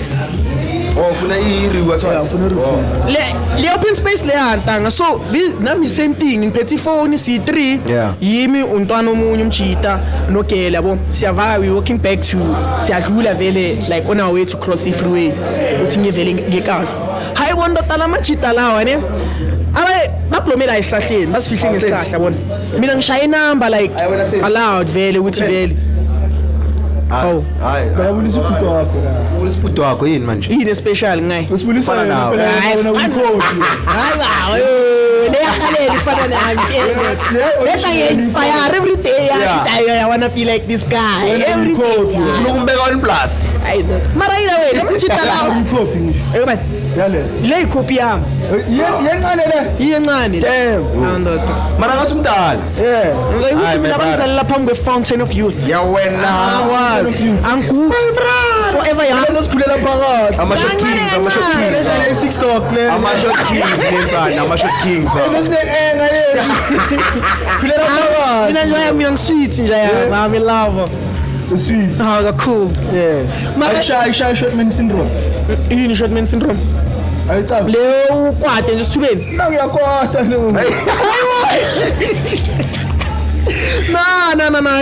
Oh, ufuna iriwa Yeah, ufuna iriwa. Le open space le yantanga. So this nami same thing ngiphethe phone C3. Yeah. Yimi untwana omunye umchita nogela yabo. Siyava we walking back to siyadlula vele like on our way to cross the freeway. Uthi ngivele ngekasi. Hayi wona tala amachita lawa ne. Abe bablomela isihlahleni basifihle ngesihlahla yabona. Mina ngishaya inamba like allowed vele ukuthi vele. Oh, hayi. Bayabulisa umuntu wakho la. Ulisiphudo wakho yini manje? yini special ngayi? Usibulisa Fana nawe. Hayi bawo. Le yakhalela ifana nami. Let's inspire every day. I wanna be like this guy. Every day. Lokumbeka on blast. Mara ila wewe umchita lawo. Copy ngisho. Ekuba Yale. le copy yami. Yencane le. Iyencane. Damn. Andoda. Mara ngathi umdala. Yeah. Ukuthi mina bangizalela phambi kwe-fountain of youth. Ya wena. Angu. Forever young. Sizikhulela phakathi. Ama-shot kings. Lejana i-6 dog player. Ama-shot kings lensana. Ama-shot kings. Nesine enga yethu. Khulela phakathi. Mina ngisweet nje yami. I love. Sweet. Ah, cool. Yeah. Mara Shy shortman syndrome. yini shortman syndrome? Ayicabi. Leyo ukwade nje sithubeni. Nangiyakwata no.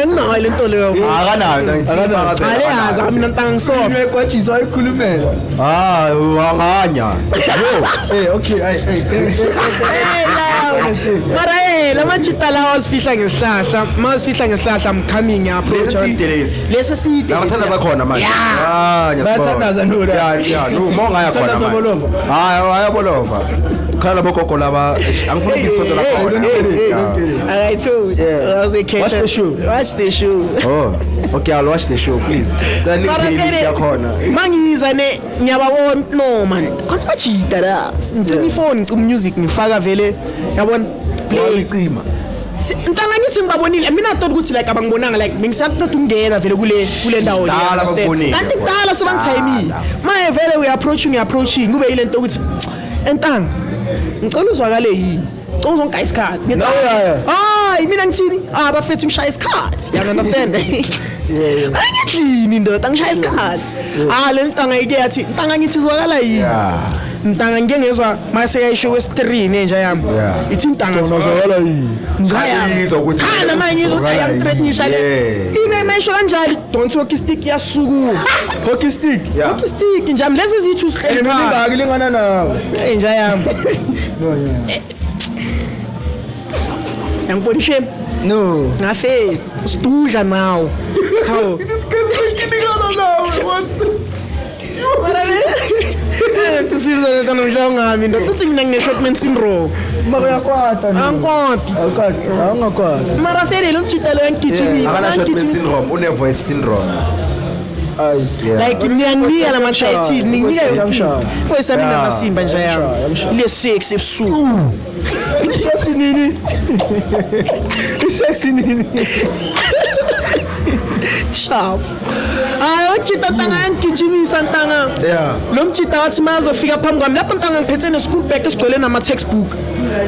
No, le nto leyo. Akanayo Aliyazi mina ntanga ngisofa. Ngiyakwatshisa ayikhulumela. Wanganya. Okay, Mara lama chita lawa sifihla ngesihlahla masifihla ngesihlahla I'm coming approach lesi side labathanda zakhona manje bayathandaza no ya no monga yakhona Thandaza bolova hayi bolova khala bogogo laba angifuna isonto lakhona I told watch the show oh okay I'll watch the show please tell me yakhona mangiza ne ngiyababona no man khona chita la ngicima ifone ngicima music ngifaka vele yabona play icima ntanga ngithi ngibabonile mina thought ukuthi like abangibonanga like bengisaceda ungena vele kule ndawo le kanti kudala sebangithayimi maye vele we approaching kube yile nto ukuthi entanga ngicela uzwakale yini uzonga isikhathi ngithi hayi mina ngithini bafethu ngishaya isikhathi you understand ngiyini ndoda ngishaya isikhathi le ntanga ike yathi ntanga ngithi izwakala yini ntanga ngeke ngezwa mase yayisho kwesi3 nenja yami ithi ntanga uzwakala yini ngiyizwa ukuthi kana manje ngiyangithreatenisha le ime mesho kanjalo don't walk stick yasuku hockey stick njami lezi zithu sihleli ngingaki lingana nawe enja yami Yangibonise no ngafe sidudla nawo hawo tusizana tana mhlawungami ndo uthi mina ngine shortman syndrome mara yakwata angakwata mara fere lo mchitalo yankijimisa abana shortman syndrome une voice syndrome like ngiyanginika la machathi nginika voice yami ngamasimba nje yami le sexy ebusuku sexy nini sharp uchita ntanga yangigijimisa ntanga lo mchita wathi mazofika phambi kwami lapho ntanga ngiphethe ne school bag esigcwele nama textbook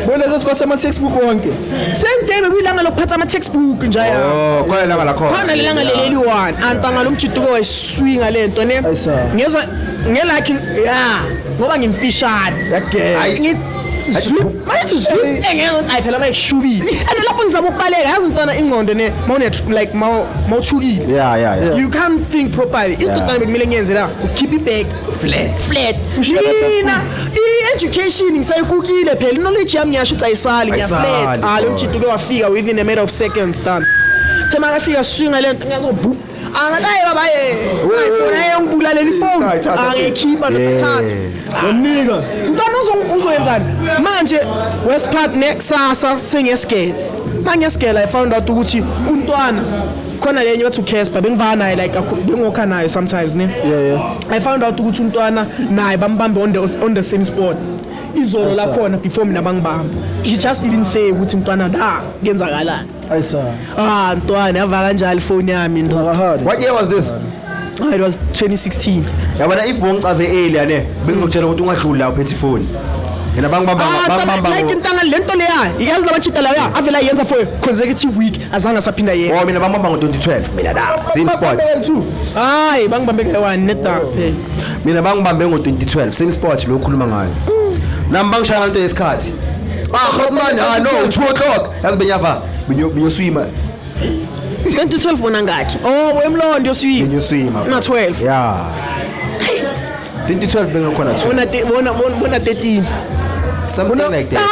boneza siphatha ama textbook wonke same day bekuyilanga lokuphatha ama textbook nje khona langa lakho khona lelanga leli one antanga lo mchita uke wayiswinga lento ne ngezwe ngelakhi ngoba ngimfishane I phela mayishubile and lapho ngizama ukubaleka yazi mntwana ingqondo ne like mawuthukile you can't think properly into ntwana bekumele ngiyenze la keep it back flat mina i-education ngisayikukile phela knowledge yami ngiyasho ukuthi ayisali ngiyaflat lo mchito ke wafika within a matter of seconds done thema kafika swinga lento ngiyazovup angakaye babaye ngifuna yongibulalela ifone angikhipha nokuthatha wamnika mntwana uzoyenzani manje wesipart nekusasa sengesigela mangesigela I found out ukuthi untwana khona lenye bathi uCasper bengivana naye like bengokha naye sometimes ne I found out ukuthi untwana naye bambambe on the same spot izolo la khona before mina bangibamba he just didn't say ukuthi mntwana da kuyenzakalani ayisa mntwana yava kanjalo phone yami ndo what year was this it was 2016 yabona if wongcave earlier ne bengizokutshela ukuthi ungadluli la uphethe ifone yena bangibamba like intanga lento leya yazi labachita la avela yenza for consecutive week azange saphinda yena mina bangibamba ngo2012 mina la same spot hayi bangibambe ke1 neta phela mina bangibambe ngo2012 same spot lo ukhuluma ngayo nami bangishaya into yesikhathi man no 2 o'clock yazi benyava binyoswima 2012 wona ngathi wemlondo yoswima binyoswima na 12 2012 bengakhona 12 wona 13 something like that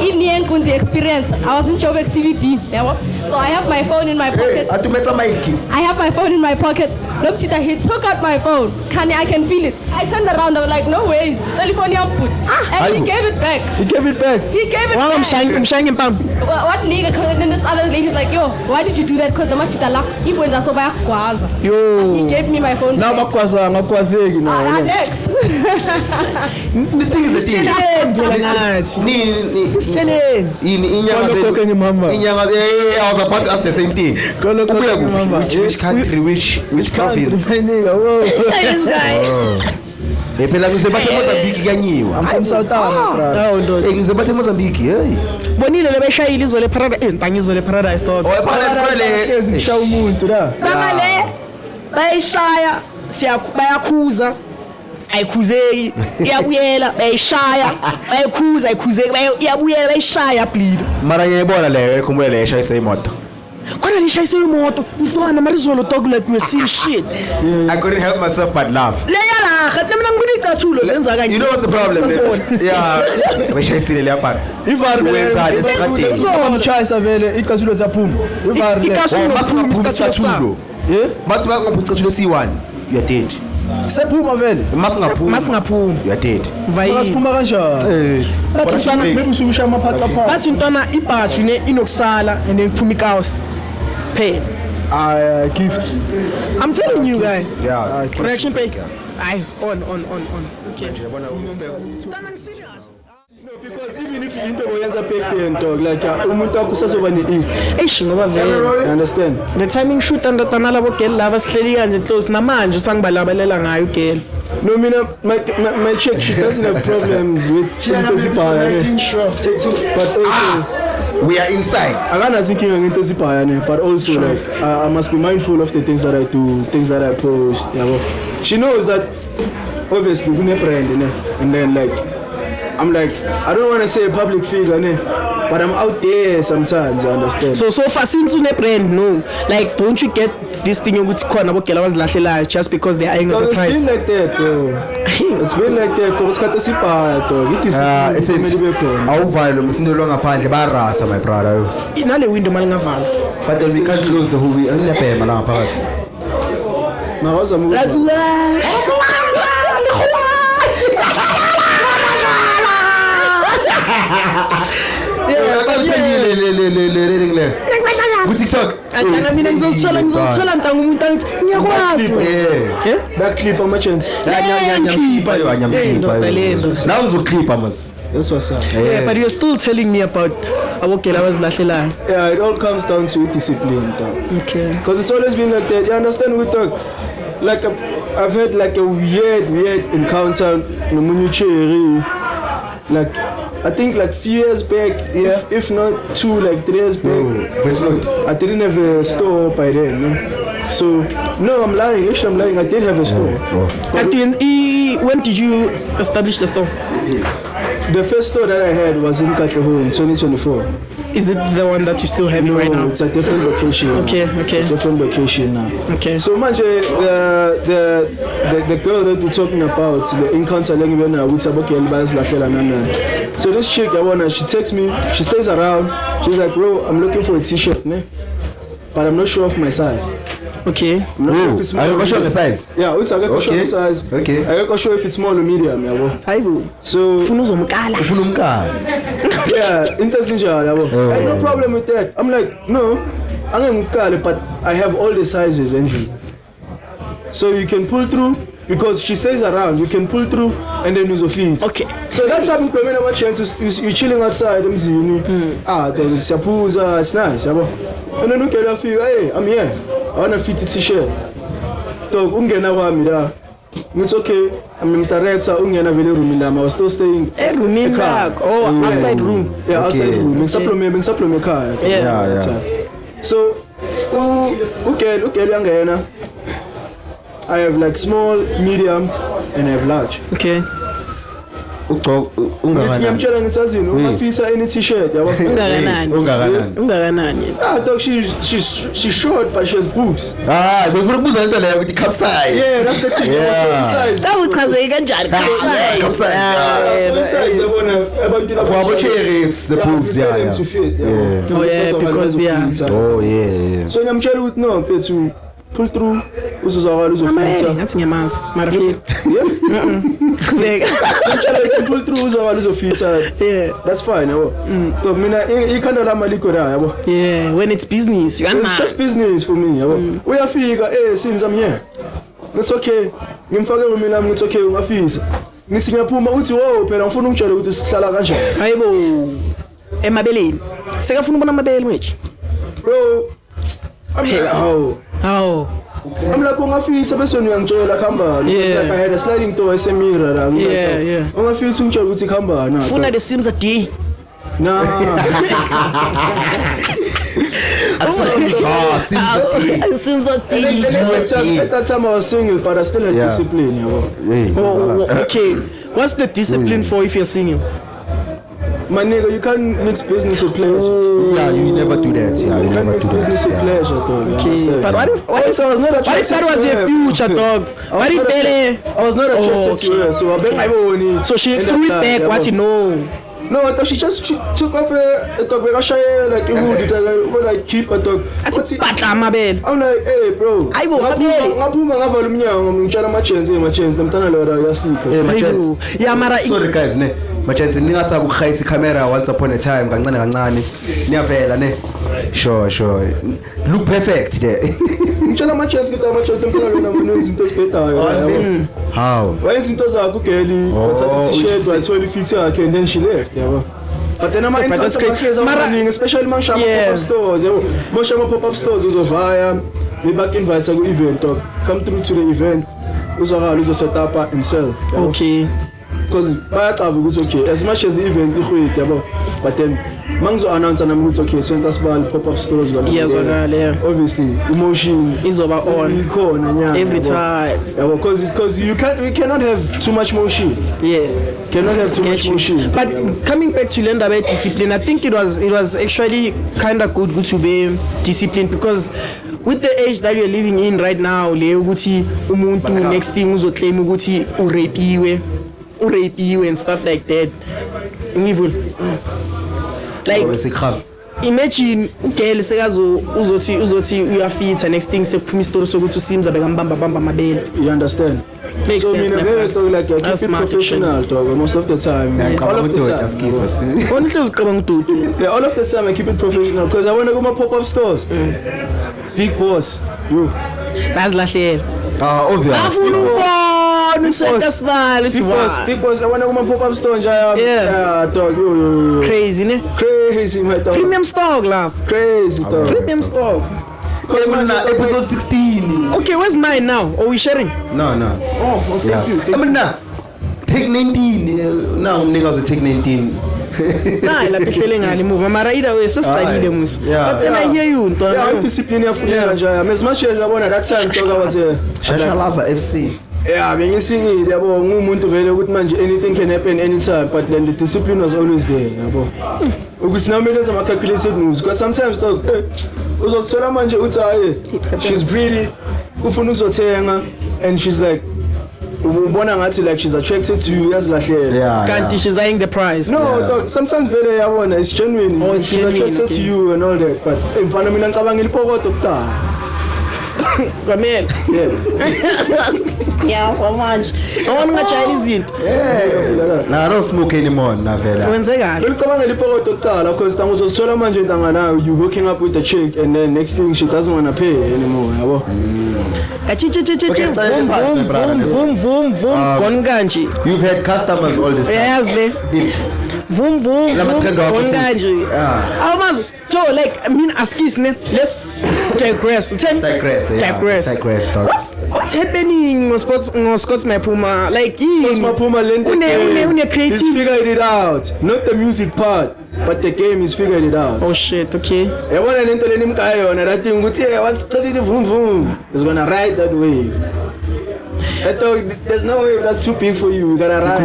in the end kunzi experience I was in Joburg CVD so I have my phone in my pocket I have my phone in my pocket Lomchita he took out my phone I can feel it I turned around I was like no ways telephone yam put and he gave it back mshaying impam what nigga and then this other lady's like yo why did you do that because the machita la if when so bayakwaza he gave me my phone now bakwaza ngakwazeki na next this thing is the thing inyanga I was about to ask the same thing which country which province this guy phela ngizobathe Mozambique kanyiwa I'm from South Africa ngizobathe Mozambique hey bonile lebeshayile izole paradise ntangizole paradise tot paradise ngishaya umuntu la bangale bayishaya bayakhuza ayikhuzeki iyabuyela bayishaya bayakhuza ayikhuzeki iyabuyela bayishaya bleed mara ngiyibona leyo ekhumule leyo eshayisa imoto Mfana lishayise imoto. Mntwana marizolo talk like we're seeing shit. I couldn't help myself but laugh. Leya la, mina ngibona icathulo zenza kanje. You know what's the problem? Yeah. Beshayisile lapha. Ivari wenza lesikhatini. Uzomchayisa vele icathulo siyaphuma. Ivari le. Icathulo. Yeah? Mase bangaphuca C1. You are dead. Sephuma vele. Masingaphumi. You are dead. Masiphuma kanjani? Bathi mntwana maybe usukusha amaphaqa pha. Bathi mntwana ibhathi inokusala and then iphuma ikaos. Pay. Gift. I'm telling you guys. Yeah. Correction pay. Aye, on. Okay. Mntwana serious. No, because even if into oyenza back dog like umuntu akusazoba ne-ink. Eish ngoba vele. You understand? The timing shoot andotana labo girl laba sihleli kanje close namanje sangibalabalela ngayo girl. No, mina my chick, she doesn't have problems with into zibhaya. But also we are inside. Akanazi inkinga ngento ezibhaya but also like I must be mindful of the things that I do, things that I post, yabo. She knows that obviously kune brand and then like I'm like, I don't want to say a public figure, but I'm out there sometimes, you understand? So far since you brand, no. Like, don't you get this thing you would call about Kelawaz just because they are eyeing the price? It's been like that, bro. It's been like that for Skatasipa, dog. It is our volume is no longer apparently barasa, my brother. In all the window, Malanga. But then we can't close the whole week. Only pay Malanga part. That's why. Good TikTok. Mina ngizosithola ntangu umuntu angithi ngiyakwazi. Backclip ama-chance. Now uzoclippa mas. That's what's up. Yeah, but you're still telling me about abogela abazilahlelayo. Yeah, it all comes down to discipline, dog. Okay. Because it's always been like that. You understand we talk like I've had like a weird encounter no Cherry. Like I think like few years back, if not 2, like 3 years back, I didn't have a store by then. No? So no, I'm lying. Actually, I'm lying. I did have a store. When did you establish the store? The first store that I had was in Katlehong in 2024. Is it the one that you still have right now? No, it's a different location. Okay. It's a different location now. Okay. So much the girl that we're talking about, the encounter so this chick, she texts me, she stays around, she's like, bro, I'm looking for a t-shirt, but I'm not sure of my size. Okay. I'm not sure if it's small. Are you sure the size? Yeah, it's I sure the size. Okay. I got sure if it's small or medium, So yeah, intersinjal, I had no problem with that. I'm like, no, I'm but I have all the sizes, Andrew. So you can pull through because she stays around. You can pull through and then use your feet. Okay. So that's how I'm chances. You're chilling outside. I'm seeing it's nice. And then look at her feel, hey, I'm here. I want a fitted t-shirt. So it's okay. I'm in Tareta, I was still staying in the car. Outside room. Yeah, outside room. Supplement car. Yeah. So, okay, I have like small, medium, and I have large. Okay. I'm telling you, any t-shirt. Dog, she's short, but she has boobs. With the cup size. Yeah, that's the thing. Size. That would cause Cup size. It's the boobs. Yeah. So I'm telling you, no, to pull through. That's nyamanzi. Pull through. Yeah, that's fine. So yeah, when it's business, it's just business for me. We are figure, hey, seems I'm here. It's okay. It's okay. Ungafisa. Ngithi ngiyaphuma uthi wo phela ngifuna ungitshele ukuthi sihlala kanjani. Hayibo. Emabeleni. Sekafuna ubona amabele manje. Bro. How? I'm like ungafisa bese uyangitshela khamba. Like I had a sliding door esemira la. Yeah. Ungafisa ungitshela ukuthi khamba na. Funa the Sims a day. No. Sims a day. At that time I was single, but I still had discipline. Okay. What's the discipline for if you're single? My nigga, you can't mix business with pleasure. Yeah, you never do that. Yeah, you never mix do business that. with pleasure, dog. Okay. But what if that was your future, dog? What if I was not attracted to her, so I bet I won't. So she threw it back. What you know? No, I thought she just took off a dog. Like a hoodie, like keep a dog. I'm like, hey, bro. I will. Yeah, Mara. Sorry, guys, ne. Machance ningasaku khayisa camera once upon a time kancane niyavela ne. Sure. Look perfect there. Ngitshela ama-chance ukuthi ama-chance emhlabeni namona izinto ezibhedayo. How? Wayezinto zakho ugeli, wathatha i-t-shirt, wathola i-fit yakhe and then she left, yabo. But then that's crazy. Especially manje ama-pop-up stores, yabo. Manje ama-pop-up stores uzovaya, bebaku-invite ku-event, dog. Come through to the event. Uzokhala uzo-set up and sell. Okay. Because bayacava ukuthi okay, as much as the-event ihweti, yabo. But then mangizo-announce nami ukuthi okay, so nkasibali pop-up stores yeah. Obviously emotion izoba on ikhona nyanga every time, yabo, because you cannot have too much motion. Cannot have too much motion. But coming back to lenda about discipline, I think it was actually kind of good to be disciplined, because with the age that you're living in right now, le ukuthi umuntu next thing uzoclaim ukuthi urapiwe and stuff like that. Evil. Like imagine ugele sekazo uzothi uyafitha next thing sekuphuma istory sokuthi usimza bekambamba amabele. You understand? Makes so sense, mina vele talk like keep it professional, dog, most of the time. All of the time I keep it professional because I want to go my pop-up stores. Big boss, you. That's lahlela. Obvious. Big boss, I want to go my pop-up store. Yeah, dog. Crazy, ne? Crazy, my dog. Premium stock, love. Crazy, dog. Premium stock. Episode 16. Okay, where's mine now? Are we sharing? No. Oh, okay. Yeah. Thank you. Take 19. Now niggas take 19. Nah, la pihlele ngale move. Mara either way, sister mus. But then I hear you, Ntwana. Yeah, discipline yafuneka nje. As much as I wanna that time talk I was Shashalaza FC. Yeah, bengisingile yabo ngumuntu vele ukuthi manje anything can happen anytime, but then the discipline was always there, yabo. Ukuthi nami lenza ama calculated moves because sometimes dog uzothola manje uthi hayi she's pretty ufuna ukuzothenga and she's like ubona ngathi like she's attracted to you yazilahlela. Kanti she's eyeing the price. No, dog, sometimes vele yabona it's genuine. Oh, it's she's genuine, attracted to you and all that, but mfana mina ngicabanga ilipokoto kuqala. Kamel. Yeah, for much. I want to try izinto. Nah, I don't smoke anymore, na vela. Wenze kahle. Ngicabanga ilipokoto kuqala because uzothola manje intanga nayo you hooking up with the chick and then next thing she doesn't want to pay anymore, yabo. Vum gone kanje. You've had customers all this time. Yes, le. Vum gone kanje. Awumazi so like I mean askis ne, let's digress. Dog. What's happening on Scott's Maphuma? Like Scott's Maphuma une creative. He's figured it out. Not the music part, but the game is figured it out. Oh shit, okay. Yabona lento lenimkayo yona that thing ukuthi what's the vum is gonna ride that wave. I thought there's no way that's too big for you. You gotta ride.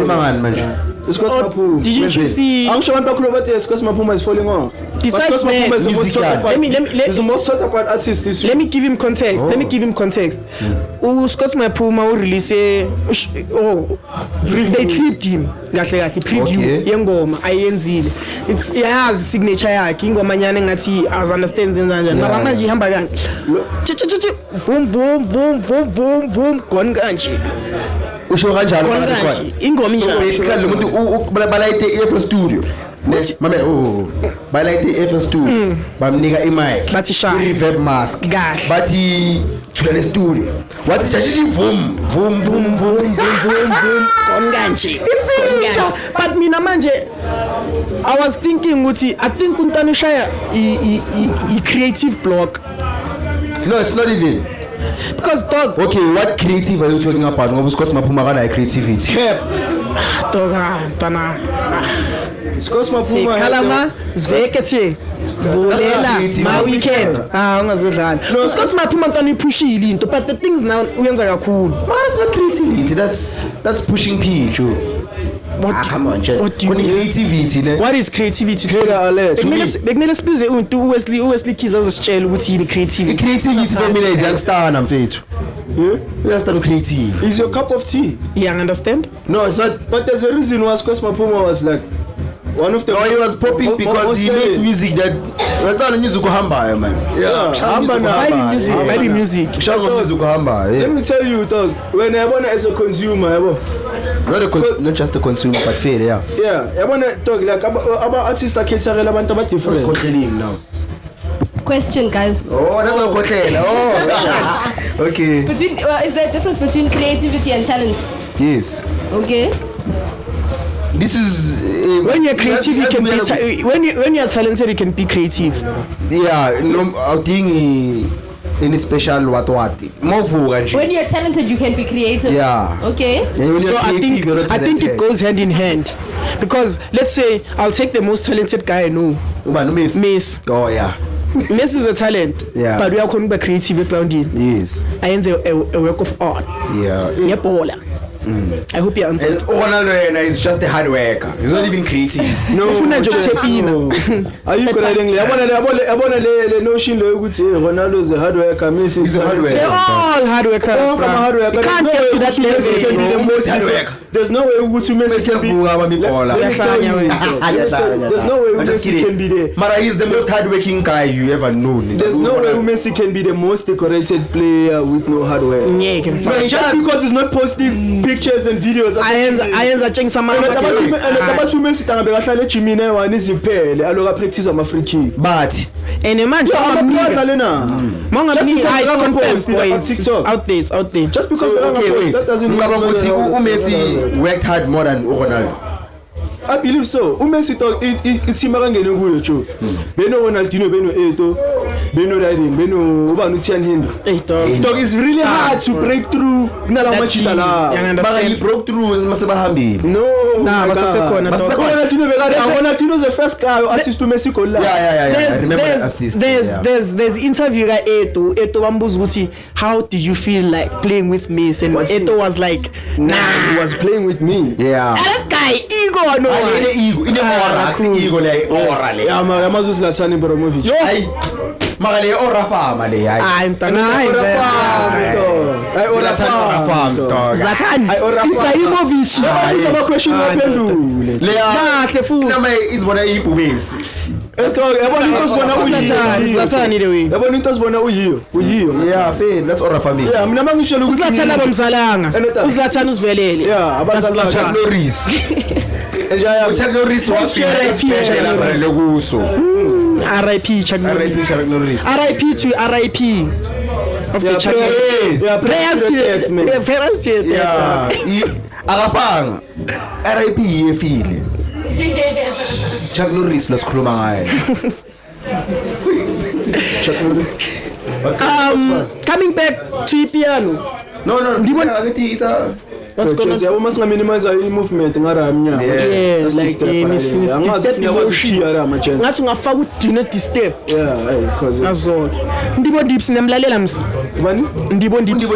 Scott's Maphuma. Did you see? I'm sure Scott's Maphuma is falling off. Besides that, he's the most sought about artist this week. Let me give him context. Scott's Maphuma release they clipped him. Kahle preview yengoma ayenzile. It's yazi signature yakhe ingoma nyane ngathi as understand kanjani. Mara manje ihamba kanjani? Vum gone kanje. Usho kanjalo kanje ingoma injalo isikhathi lo muntu balayite eFL studio mama balayite eFL studio bamnika imic bathi shaya reverb mask bathi thula studio wathi jashi vum kanje but mina manje I was thinking ukuthi I think untana ushaya I creative block. No, it's not even. Because dog. Okay, what creative are you talking about? Ngoba Scott's Maphuma kana creativity. Dog ntana. Scott's Maphuma kalama zekethe. Vulela my weekend. Ungazodlala. Scott's Maphuma ntana ipushile into but the things now uyenza kakhulu. That's not creativity. That's pushing P, Joe. come on, what do you mean? Creativity, ne? What is creativity? Bekumele sibize umuntu Wesley Keys azositshela ukuthi yini creativity. Creativity for me is youngster mfethu. You understand creative? Is your cup of tea? Yeah, I understand. No, it's not. But there's a reason why Squash Mapuma was like one of the. No, he was popping because he made music that's all music uhamba, man. Yeah, Maybe music. Let me tell you, dog. When I want as a consumer, not just a consumer, but fair, yeah. Yeah, I want to talk like about artists like Ketsarela Bantabat different. Now. Question, guys. Oh, that's not Kotlin. Oh, okay. Is there a difference between creativity and talent? Yes. Okay. This is when you're creative, you can be when you're talented, you can be creative. Yeah, no, I think any special what. When you're talented, you can be creative. Yeah. Okay. So I think it goes hand in hand, because let's say I'll take the most talented guy I know. Mace. Oh yeah. Mace is a talent. Yeah. But we are going to be creative around it. Yes. I am a work of art. Yeah. Yeah, I hope you answer. Ronaldo is just a hard worker. He's not even creative. No. Are you correctly? I want to notion Ronaldo is a hard worker. Messi is a hard worker. They're all hard workers. You can't get to that level. There's no way Messi can be. There's no way Messi can be there. Mara is the most hardworking guy you ever known. There's no way Messi can be the most decorated player with no hard work. Just because he's not posting pictures and videos. I am some but and a man out there. Just because that doesn't mean Messi worked hard more than Ronaldo. I believe so. Messi talk it's him arangene kuyo cho. Beno Ronaldinho, beno Eto'o, beno riding, beno ubani uTian Henry. Dog is really hard to break through kunala machita la. But he broke through masebahambile. No. Nah, Ronaldinho is the first guy who assist to Messi goal. There's interview guy Eto'o bambuza ukuthi how did you feel like playing with Messi, and Eto'o was like nah, he was playing with me. Yeah. That guy ego no. Ego le ora le. Yeah, Ramazo Zlatan Ibrahimovic. Mara le ora fama le hayi. Hayi mntana hayi. Ora fama. Zlatan. Ibrahimovic. Uma question waphendule. Le kahle futhi. Nama izibona ibhubesi. Yabona into sibona uyiyo. Zlatan either way. Yabona into sibona uyiyo. Yeah, fair. That's ora family. Yeah, mina mangishela ukuthi Zlatan abamzalanga. Uzlatan uzivelele. Yeah, abazalanga Chuck Norris. Chuck Norris waphila special la kuso. RIP Chuck Norris. RIP to RIP of the Chuck Norris. Yeah, players here. Yeah. Akafanga. RIP yefile. Chuck Norris losikhuluma ngaye. Chuck Norris. Coming back to piano. No, ngathi isa yabo masingaminimize i-movement ngaramnyama. Yeah, like ngathi ungafaka udino disturb. Yeah, because azona Ndibo Dips nemlalela msi bani Ndibo Dips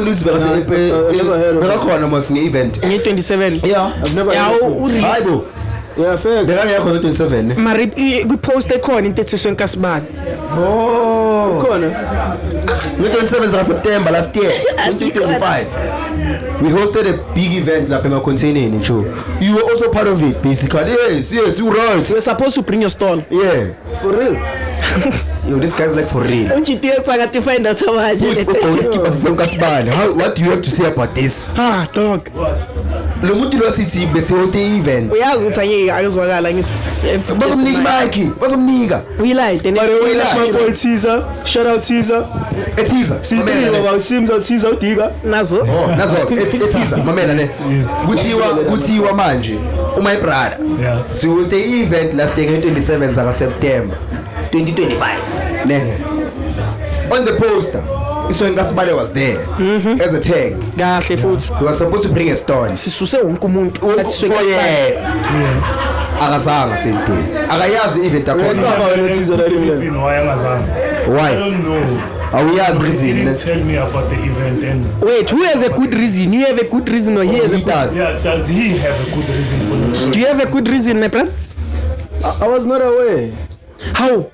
bekakhona mos nge-event nge-27. Yeah, I've never hayibo. Yeah, fair. Bekangekho nge-27 mari kwi-post ekhona into ethi senkasibani. Khona nge-27 September last year 2025 we hosted a big event lapha emacontaineni njo. You were also part of it basically. Yes, you right. You were supposed to bring your stall. Yeah, for real. Yo, this guy's like for real. Find out how much. What do you have to say about this? Dog. Lo muntu lo sithi bese host event. Uyazi ukuthi angeke ayozwakala ngithi. Bazomnika imike, bazomnika. Uyilite ne. My boy Teaser, shout out Teaser. Teaser. Sithi baba Sims Teaser udiga. Nazo. Nazo. Teaser. Mamela ne. Kuthiwa manje. My brother. Yeah. So host event last year 27th September 2025. Ne. On the poster Nkasibale was there as a tag. Kahle futhi. He was supposed to bring a stone. Sisuse wonke umuntu sathi Nkasibale. Akazanga sente. Akayazi event akhona. Why angazange? Why? I don't know. didn't tell me about the event and wait, who has a good reason? You have a good reason or he has a good reason? yeah, does he have a good reason for not showing? Do you have a good reason, my friend? I was not aware. How?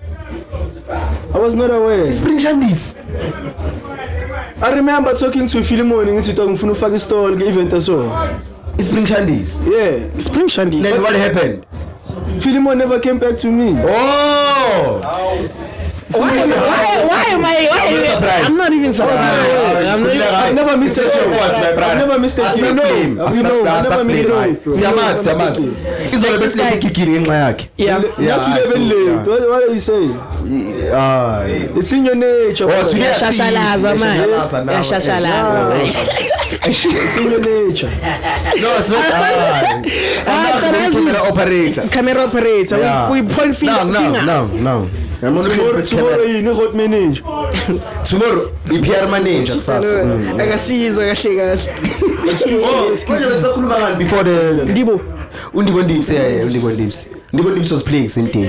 I was not aware. Spring Shandies. I remember talking to Philemon and talking to Fagi store event as well. Spring Shandies. Yeah. Spring Shandies. Then what happened? Philemon never came back to me. Oh! Why am I? I'm not even surprised. I've never missed a show. I've never missed a show. You know. I've never missed a show. Siyamazi. Izolo bese ngikikile inxa yakhe. Yeah. Not even late. What are you saying? It's in your nature. Oh, today Yashashalaza man. Yashashalaza man. It's in your nature. No, it's not. Camera operator. We point fingers. No. Tomorrow you know what manager. Tomorrow PR manager sasa. Akasizwa kahle kahle. Before the Ndibo Undibo Ndips was playing same day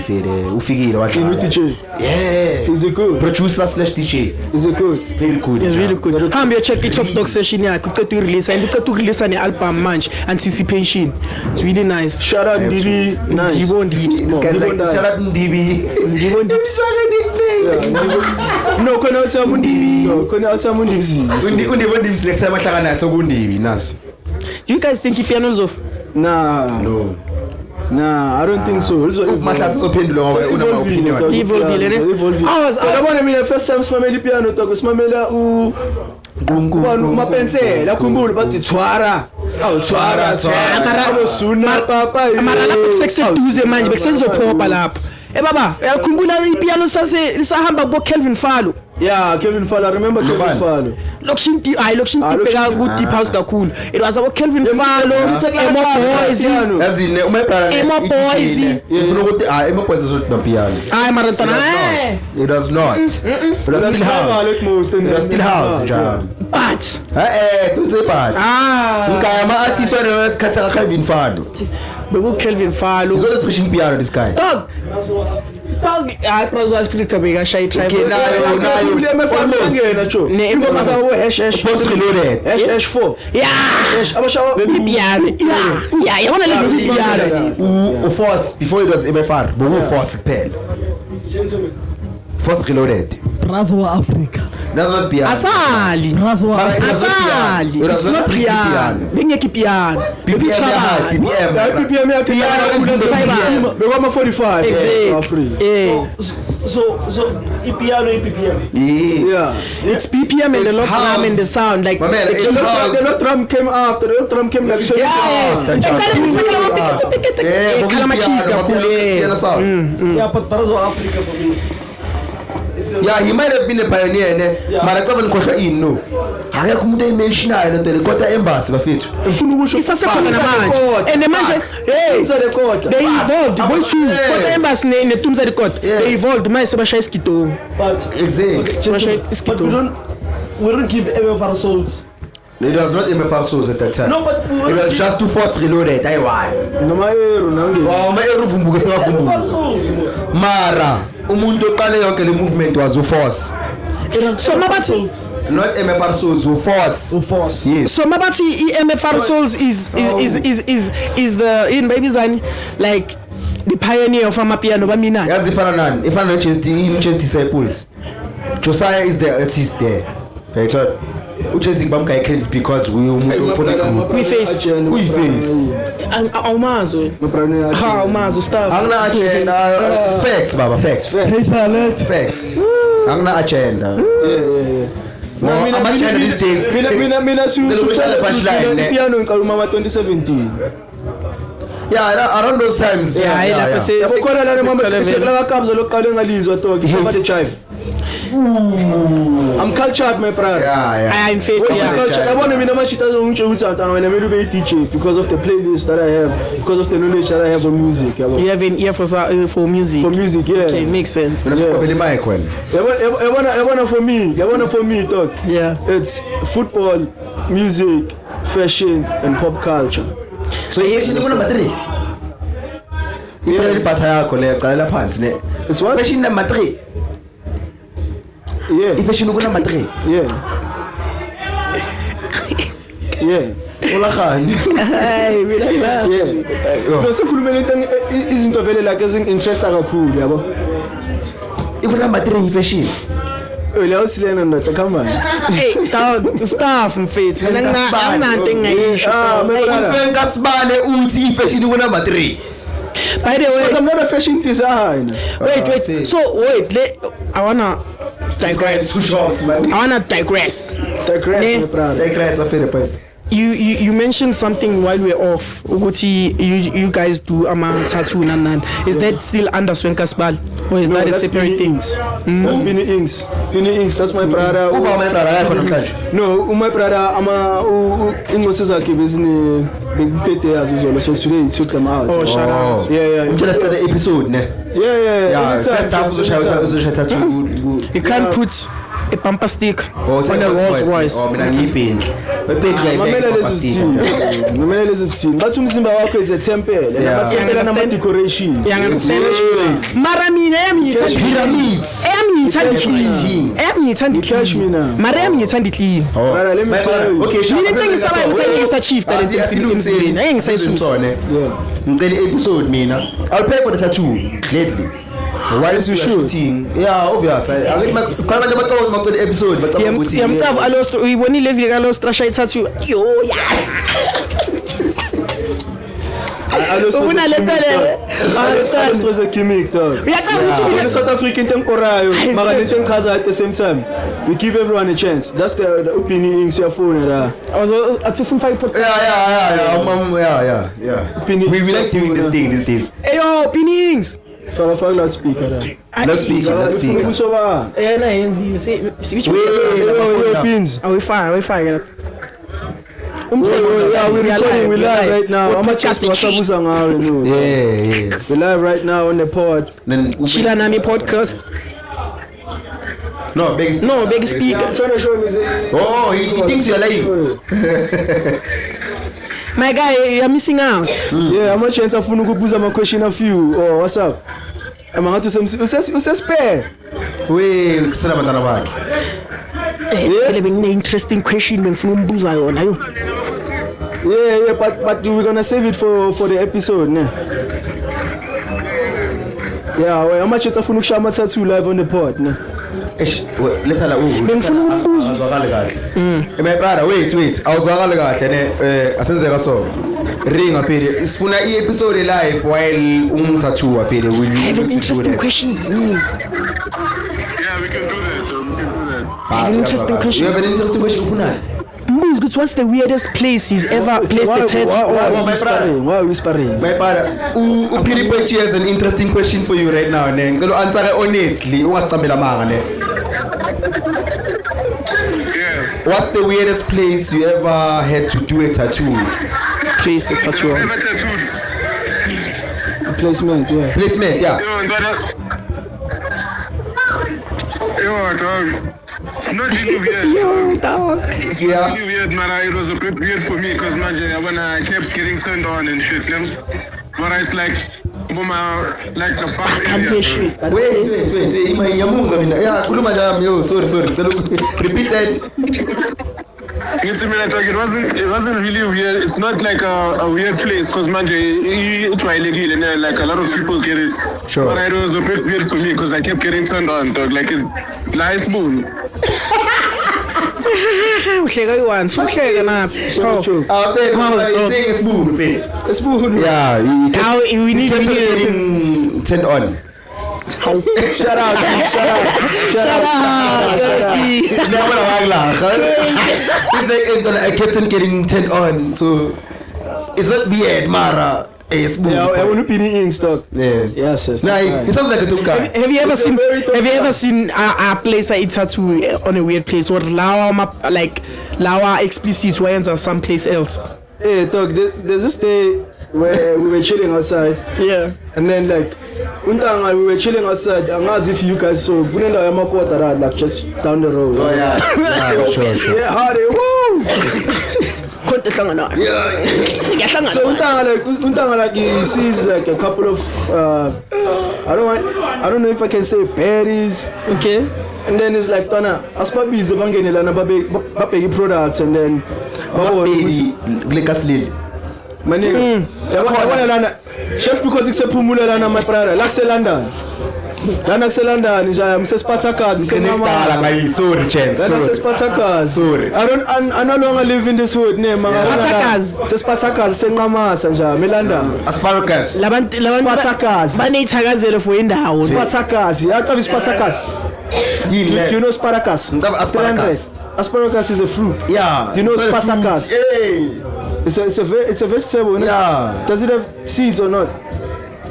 ufikile With DJ. Yeah. Is it good? Producer/DJ. Is it good? Very good. is really good. Hambe yo check Top Dog session yakhe uqeda urelease and uqeda urelease ne album manje Anticipation. It's really nice. Shout out Ndibi. Nice. Ndibo Ndips. Shout out Ndibi. Ndibo Ndips. No, khona uthi amundibi. No, khona uthi amundibi. Undibo Ndips next time ahlangana naso kundibi naso. Do you guys think piano is off? Nah, I don't think so. Mahlatsi uzophendula ngoba una opinion. Evolve. Yabona mina first time simamela piano talk simamela umapensela khumbula bathi Twara. Twara. Suna papa. Mara lapho sekuseduze manje bekusenzophopa lapho. Baba, uyakhumbula ipiano lisahamba bo Kelvin Falo? Yeah, Kelvin Falo. I remember Kelvin Falo. Lokshin bheka ku deep house kakhulu. It was about Kelvin Falo, Emo Boys. Yazine umayibhala Emo Boys. Ufuna ukuthi Emo Boys uzothi piano. Hayi mara ntona. It was not. It was still house. It was still house, John. But don't say but. Ngaya ama artist wena sikhatha Kelvin Falo. Beku Kelvin Falo. He's always pushing piano this guy. Dog, I prazo Africa beka shy try. Okay, nayo. Ngena cho. Ingoma zawo ##4 reloaded. ##4. Yeah. Abashawo piano. Yeah, yabona le piano. Force before it was MFR, but who Force kuphela. Force reloaded. Prazo wa Africa. That's not piano. Asali. Prazo wa Asali. It's not piano. Bengeki piano. BPM yakhe bekoma 45. Yeah. So piano BPM. Yeah. It's BPM and the low drum and the sound like The low drum came after. The low drum came like Yeah, but Prazo wa Africa for me. Yeah, he might have been a pioneer, mara xa nikhohlwa ini no. Akekho umuntu ementionayo lento le kodwa embassy bafethu. Ufuna ukusho isasekhona namanje. And manje they evolved. Both you kodwa embassy ne Tumza record. They evolved manje sebashaya isigidongo. But Exactly. But we don't give MFR souls. It was not MFR Souls at that time. No, but it was just to Force reloaded. Why? Noma ero nange. Wow, ero vumbuka singavumbuka. MFR souls. Mara umuntu oqale yonke le movement was uForce. So mabathi not MFR Souls, uForce. Yes. So mabathi MFR Souls is the in baby zani like the pioneer of amapiano bamina. Yazi ifana nani? Ifana Chess Disciples. Josiah is the artist there. Right? Uchezi bamka credit because we umuntu we face awumazo awumazo stuff angina agenda facts baba facts angina agenda no ama agenda these days mina to piano ngiqaluma ama 2017 yeah around those times yabokhona la mama la kabza lokuqala ngalizwa to ngifa the jive. I'm cultured, my brother. Yeah. I'm faithful. Culture. I want to be a when I'm a DJ because of the playlist that I have, because of the knowledge that I have on music. You have an ear for music. For music, yeah. Okay, makes sense. I want for me, talk. Yeah. It's football, music, fashion, and pop culture. So fashion number 3. It's what? Fashion number 3. Yeah. Ifashion uku number 3. Yeah. Yeah. Ulagani. Hey, mina la. Yeah. No sikhulumela izinto vele like ezinginteresta kakhulu yabo. Iku number 3 ifashion. Leyo silena ndoda come on. Hey, staff mfethu. Mina nginanto engayisho. Usenka Sibane uthi ifashion uku number 3. By the way, I'm not a fashion designer. Wait. So wait, I wanna digress. Digress, my brother. Digress after the point. You mentioned something while we're off. Ukuthi you guys do tattoo nan. Is that still under Swenka Sibale? Or is that a separate thing? That's Bini Inks. Bini Inks, that's my brother. Who my brother? No, my brother, Ingosi zakhe bezine bephethe azizolo. So today he took them out. Oh, shout out. Yeah. You just the episode, ne? Yeah. First half uzosha tattoo. You can't put a bumper stick on a Rolls Royce. Oh, mina ngiyipink. Mamela lezi sithini. Bathi umzimba wakho is a temple. Nabathempela nama decoration. Mara mina pyramids. Eyami Cash mina. Mara yami ngithanda clean. Brother, let me tell you. Okay, Mina into engisaba ngithanda ngisachief talent emzimbeni. Ayengisayisusa. Ngicela episode mina. I'll pay for the tattoo gladly. Why is you shooting? Yeah, obvious. Khona manje bacela episode bacela ukuthi yamcava alostro uyibonile vile kalostro shay tattoo. Yo yeah. Ubuna letele. Alostro is a gimmick dog. Uyacaba ukuthi in South Africa into enkorayo maka lento engichaza at the same time. We give everyone a chance. That's the opinion Inks phone la. athi simfake podcast. Yeah. We like doing this thing these days. Eyo Pinnings. Faka loudspeaker la. Loudspeaker. Kusoba. Na yenzi which pins. we fire la. We live right now. I'm just wasabuza ngawe no. Yeah. We live right now on the pod. Chila Nami podcast. No, big speaker. I'm trying to show him his. Oh, he thinks you're lying. My guy, you're missing out. Yeah, I'm a chance afuna ukubuza ama question of you. Oh, what's up? Amangathi usespare. We usisela abantwana bakhe. Yeah, been interesting question bengifuna umbuza yona yo. Yeah, but we're gonna save it for the episode, ne? Yeah, well, how much afuna ukushaya ama tattoo live on the pod, ne? Let's hala bengifuna umbuzo. Awuzwakala kahle. My brother, wait. Awuzwakala kahle ne asenzeka so. Ring afile. Sifuna i-episode live while tattoo afile. Will you? I have an interesting question. Yeah, we can do that. I have an interesting question. You have an interesting question ufuna? Mbuz, what's the weirdest place he's ever placed the tattoo? Why whispering? My brother, uPhilip has an interesting question for you right now, ne. Ngicela answer honestly, ungasicambela manga ne. Yeah. What's the weirdest place you ever had to do a tattoo? Place a tattoo. Never tattooed. Placement, yeah. Placement, yeah. Yo, dog. It's not really weird. Yo, dog. It's not really weird, man. It was a bit weird for me because when I kept getting turned on and shit, but it's like the farm area. Wait. Yeah, kuluma jam. Yo, sorry. Repeat that. It wasn't really weird. It's not like a weird place because it's like a lot of people get it. Sure. But it was a bit weird for me because I kept getting turned on, dog. Like it lies moon. Uhleka iwansi, uhleka nathi. Saying a spoon. Yeah, we need getting turned on. Shut up. It's like I kept on getting turned on, so it's not weird, Mara. Yeah, I want to be in Inks, dog. Yeah. Yes. Nah, it sounds like a tuka. Have you ever seen a place like tattoo on a weird place or lawa explicit wines or someplace else? Hey, dog. There's this day where we were chilling outside. Yeah. And then like we were chilling outside. I'm as if you guys saw Bunenda Yamakota like just down the road. Oh yeah. Sure. Yeah, hardy. Woo! So Untanga like he sees like a couple of I don't know if I can say baddies. Okay. And then it's like tana asibabize bangenelana babheke products and then Glekaslil. Maningi. Yabona lana just because ikusephumula lana my brother la kuseLondon. Lana kuseLondon nje msesiphathakazi kusenqamala ngayi sorry chance. Lana sesiphathakazi. Sorry. I no longer live in this hood ne Siphathakazi. Sesiphathakazi senqamasa nje eLondon. Asparagus. Labantu Siphathakazi. baneyithakazelo for indawo. Siphathakazi. Yaqala isiphathakazi. Do you know asparagus? Asparagus. Asparagus is a fruit. Yeah. Do you know asparagus? Hey. It's a vegetable. Yeah. Does it have seeds or not?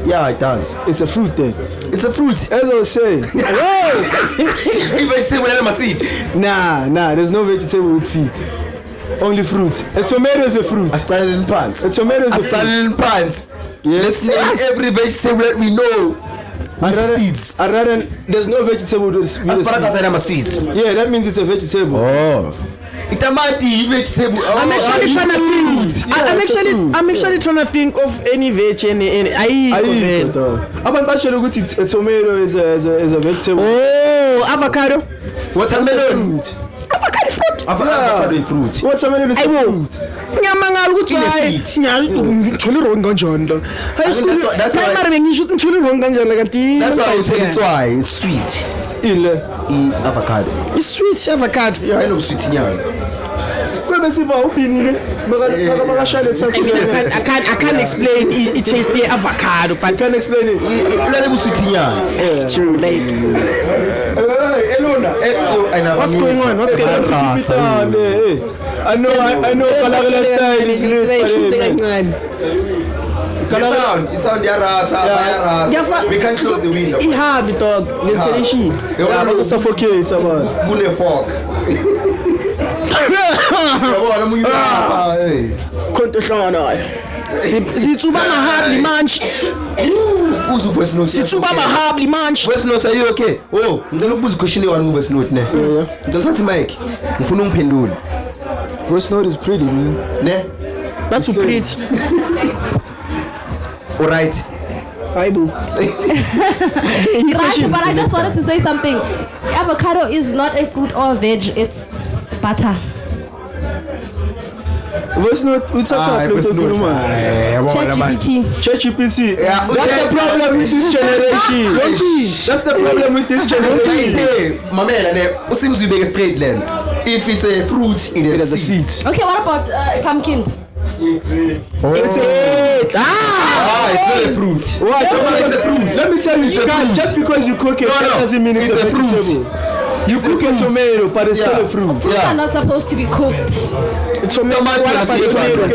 Yeah, it does. It's a fruit then. It's a fruit. As I was saying. If I say without a seed. Nah. There's no vegetable with seeds. Only fruit. A tomato is a fruit. A stallion pants. A tomato is a fruit. Stallion pants. Yes. Let's name every vegetable that we know. Seeds. I'd rather there's no vegetable with asparagus and a seeds. Yeah, that means it's a vegetable. Oh. Itamati vegetable. Oh, I'm actually trying to think. I'm actually trying to think of any veg any. Abantu bashela ukuthi a tomato is a vegetable. Oh, avocado. Watermelon. Avocado fruit. Avocado is fruit. Watermelon is a fruit. Ngiyamangala ukuthi hayi ngithole wrong kanjani la. High school primary bengisho ukuthi ngithole wrong kanjani kanti. That's why it's sweet. Avocado. It's sweet avocado. Yeah, I know sweet nyalo. Kwebesiba upinile makashale thathu. I can't explain it tastes the avocado but I can explain it. Ilale busweet nyalo. True like. Hey, Elona. What's going on? I know Kalakala style is lit. It sound yarasa. We can't close the window. Ihabi dog. Let's say You also suffocate about. Gune fork. Yabona muyiba hey. Konto hlona. Sitsuba mahabli manje. Uzu voice note. Sitsuba mahabli manje. Voice note are you okay? Oh, ngicela ukubuza question one voice note ne. Ngicela thathi mic. Ngifuna ungiphendule. Voice note is pretty man. Ne? That's so pretty. All right. Hi boo. Right, but I just wanted to say something. Avocado is not a fruit or veg, it's butter. Voice note, what's up? ChatGPT. Yeah, that's the problem with this generation. That's the problem with this generation. My man, seems to be a straight land. If it's a fruit, it has a seed. Okay, what about pumpkin? It's it. It's not a fruit. What? It's a fruit. Let me tell you guys, just because you cook it, that doesn't mean it's a vegetable. You cook a tomato, but it's still a fruit. Fruits are not supposed to be cooked.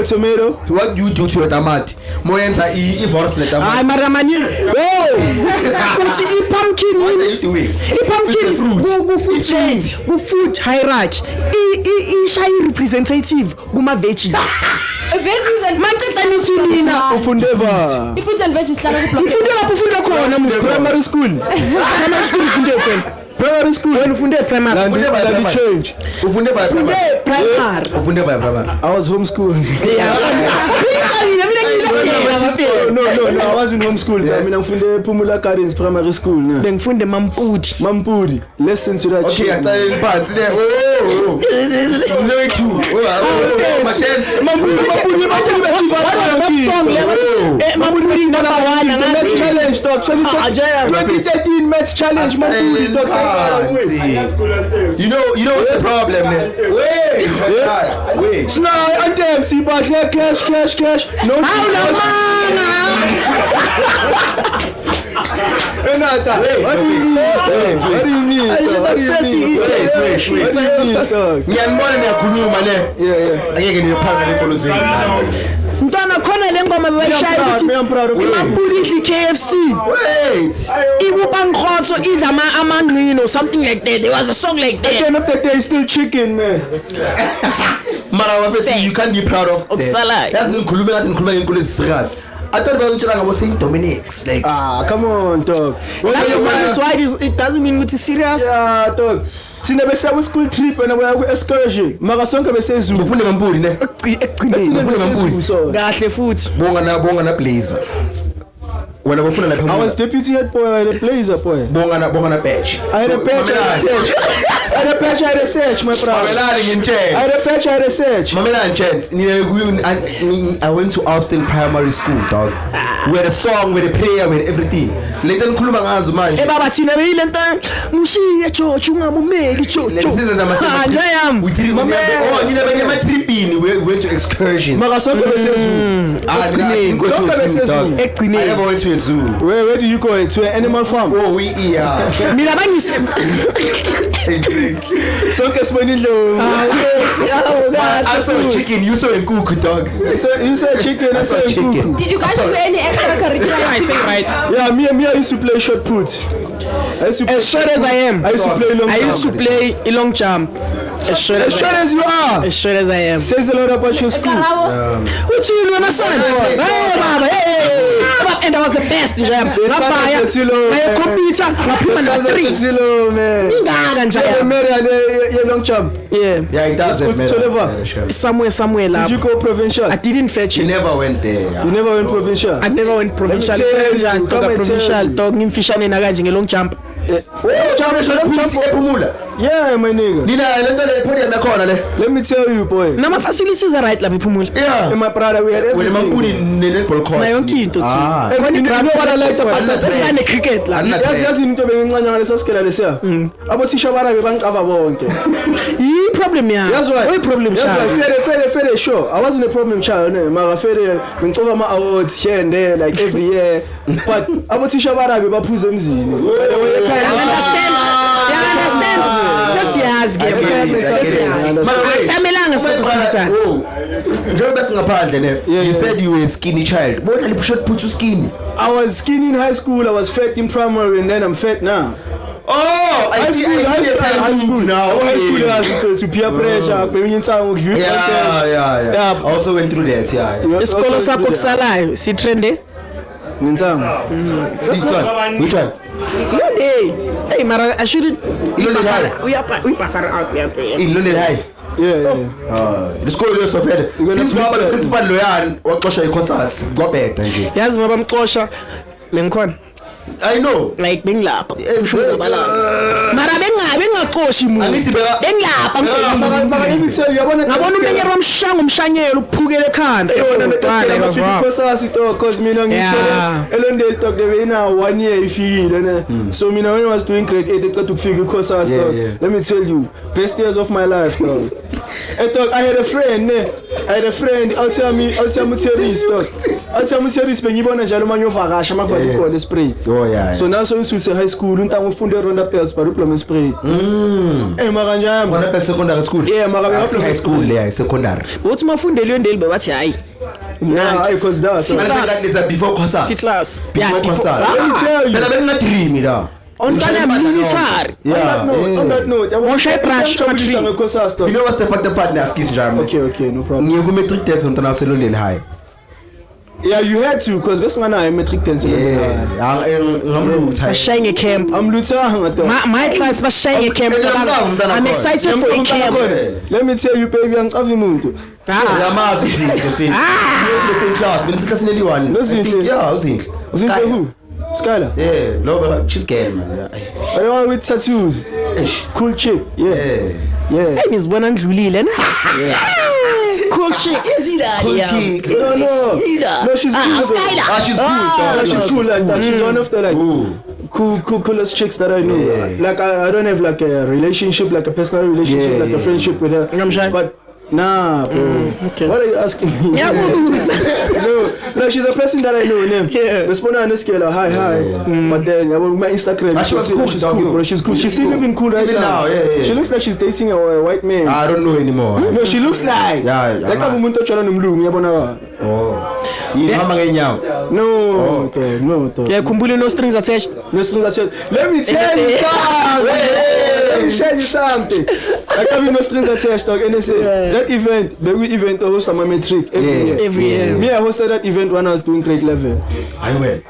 Tomato. What do you do to your tomato? Moyenza ivorce le tomato. Ay maramani. Oh. Uthi pumpkin. What are you doing? Pumpkin. Go food hierarchy. I representative kuma veggies. Veggies and fruits and veggies ufunde khona mu primary school. Primary school when ufunde primary. And change. Ufunde primary. I was homeschooled. No, I was in homeschool. I mean, I'm from the Pumula Gardens Primary School. Then from the Mampudi. Listen to that. Okay, I tell you parts there. Oh. No you. My chance. Mampudi number 1. Maths challenge, dog. 2013 maths challenge. Mampudi, dog. You know what's the problem, man? Wait. Snow and them. See, but cash. No. What do you mean? Mntwana khona le ngoma beyishaya ukuthi Mampudi KFC. Wait. Ikuba ngkhotso idla amangqino something like that. There was a song like that. At the end of the day, still chicken, man. You can't be proud of that. That's ngikhuluma inkulu serious. I thought about was saying Dominic's like come on dog. That's why it doesn't mean it's serious. Yeah dog. Sina bese ku school trip and we ku excursion. Maka sonke bese eZulu. Ufune Mampudi ne? Ufune Mampudi. Kahle futhi. Bonga na blazer. when I was like I was deputy head boy. I had a blazer boy. Bongana badge. I had a badge. I had a badge. I had a search, my brother. I had a badge. I had a search. Mamela chance. I went to Austin Primary School, dog. We had a song, with a prayer, with everything. Later, nkhuluma ngazo manje. Baba thina beyilento mushiye George ungamumeli George. We did we went to excursions. Maka sonke besezulu. I never went to a zoo. Where do you go? To an animal farm? Oh, we Mina bangise. Sonke sibonile. I saw a chicken, you saw a cook, dog. You saw a chicken, I saw a cook. Did you guys do any extracurricular activities? Yeah, me I used to play shot put. As short as I am. I used to play long jump. I used to play a long jump. As short as you are. As short as I am. Says a lot about your school. What you my son? Hey, Baba, hey. And I was the best. My computer, long jump. Yeah, it does. Somewhere. Did you go provincial? I didn't fetch it. You never went there. You never went provincial? I never went provincial. Provincial. Talking fish and a long jump. Yeah, my nigga. Let me tell you, boy. Now my facilities are right, like Pumul. Yeah. And my brother, we had everything. When you know what I like about that, that's like cricket. Yes, you need to be in problem, yeah. That's why. No problem, child. Fair, sure. I wasn't a problem child. My fair, when cover my awards here and there, like every year. But I was teacher Barabi, but who's MZ? You understand? Just yes, game. You said you were a skinny child. What are you put you skinny? I was skinny in high school, I was fat in primary, and then I'm fat now. Oh, I see. High school now. High school has to peer pressure. Yeah. I also went through that. Yeah. Isikolo sakho kusalayo si trende. Which one? Hey, Mara, I shouldn't. We prefer out here. In London High. Yeah. The school is so fair. Since the principal lawyer, what Kosha Kosas, go back. Yes, Mabam Kosha, Lincoln. I know. Like being lap. Mara benga koshi mu. Let me tell you, I want to menyera umshanyelo uphukele ekhanda. Because mina ngithola elondeli talk the na 1 year ifikile ne. So mina when I was doing grade 8 eceda ukufika ikhosas talk. Let me tell you, best years of my life dog. I had a friend out tell me theories talk. Out tell me theories bengibona njalo manje ovakasha makuvale ikhole spray. Oh yeah. So now so ususe high school untango ufunde ronda pelts par diploma spray. Mara njalo. Ronda pelts secondary school. Yeah, mara high school there secondary. Uthi mafundele yondeli bathi hayi. Yeah, because that is before Kosas. C-class. Before Kosas. Let me tell you. Phela benga dream da. On military. On that note, you know what's the fact the partner skis jam. Okay, no problem. You go metric test on London High. Yeah, you had to, because best man I metric test. I'm showing a camp. I'm Luther. My class was showing a camp. I'm excited for a camp. Let me tell you, baby, I'm having moon. The same class, but it's only one. Yeah, I was in. Who? Skylar? Yeah, no, she's gay, man. I don't want with tattoos. Cool chick, yeah. And he's born on Julie, cool chick, is he that? Cool chick. No, she's cool. She's cool. She's cool like that. She's one of the coolest chicks that I know. Like I don't have like a relationship, like a personal relationship, like a friendship with her. But nah, bro. Okay. What are you asking me? Yeah, no, she's a person that I know. Yeah. Respond on the scale, hi. But then my Instagram, she's cool, bro. She's cool. She's still living cool right now. Yeah. She looks like she's dating a white man. I don't know anymore. No, she looks like. Like a woman touch on the Oh. No. Yeah, kumbuli no strings attached. No strings attached. Let me tell you something. Like having no strings attached, dog. And they say that event, the event I host my metric every year. Me, I hosted that event when I was doing grade 11. I went.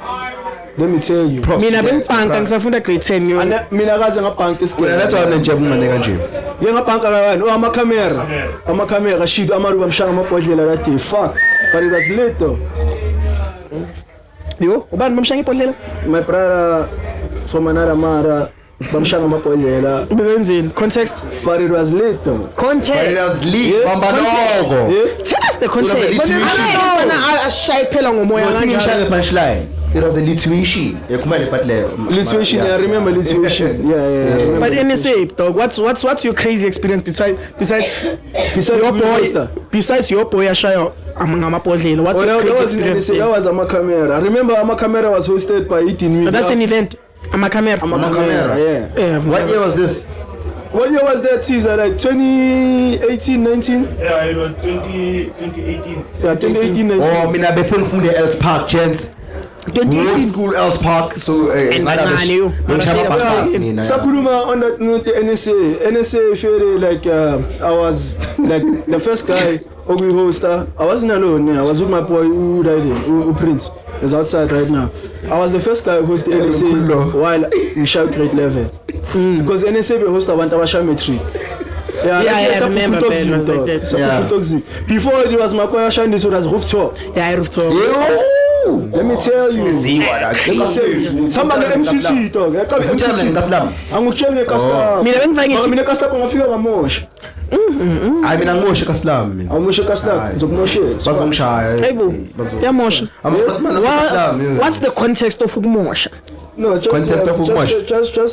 Let me tell you. Mina bengipanga ngisafunda grade 10 yo. Mina kaze ngapanga isikole. That's why nje mncane kanje. Ngiyangapanga kawani. Ama-camera shit amaruba mshanga amabhodlela that day. Fuck. But it was late though. Yo, ubani bamshaya ibhodlela? My brother from another mother. Bamshanga amabhodlela. Ubenzeni? Context? But it was lit though. Context. But it was lit. Bamba Context. logo. Tell us the context. It was a I shy phela ngomoya kanjani. Punchline. It was a lituation. Lituation, I remember lituation. Yeah. But NSA, dog, what's your crazy experience besides your boy? Besides your boy, Ashaya amabhodlela. What's your crazy experience? That was Amakamera. I remember Amakamera was hosted by Eating Me. That's an event. Amakamera, yeah. What year was this? What year was that, Caesar? Like 2018, 19? Yeah, it was 2018. Yeah, 2018, 19. Oh, mina besen from the Elf Park, gents. 2018 school Elf Park, so Sakuluma on that note, NSA feel like I was like the first guy Ogui hoster. I wasn't alone. I was with my boy who Prince is outside right now. I was the first guy who hosted NSA while in Sharp grade level. Because NSA we host abantu abasha metric. I remember that. Before it was my boy Ashandi, so that's rooftop. Yeah, rooftop. Let me tell you. Somebody MCC dog. Angutshela ngeCustom. Mina bengifanele mina Custom ngafika ngamosha. I mean angoshe kaSlam mina. Angoshe kaSlam zokumoshela. Bazongishaya. Hayibo. Yamosha. What's the context of ukumosha? No, just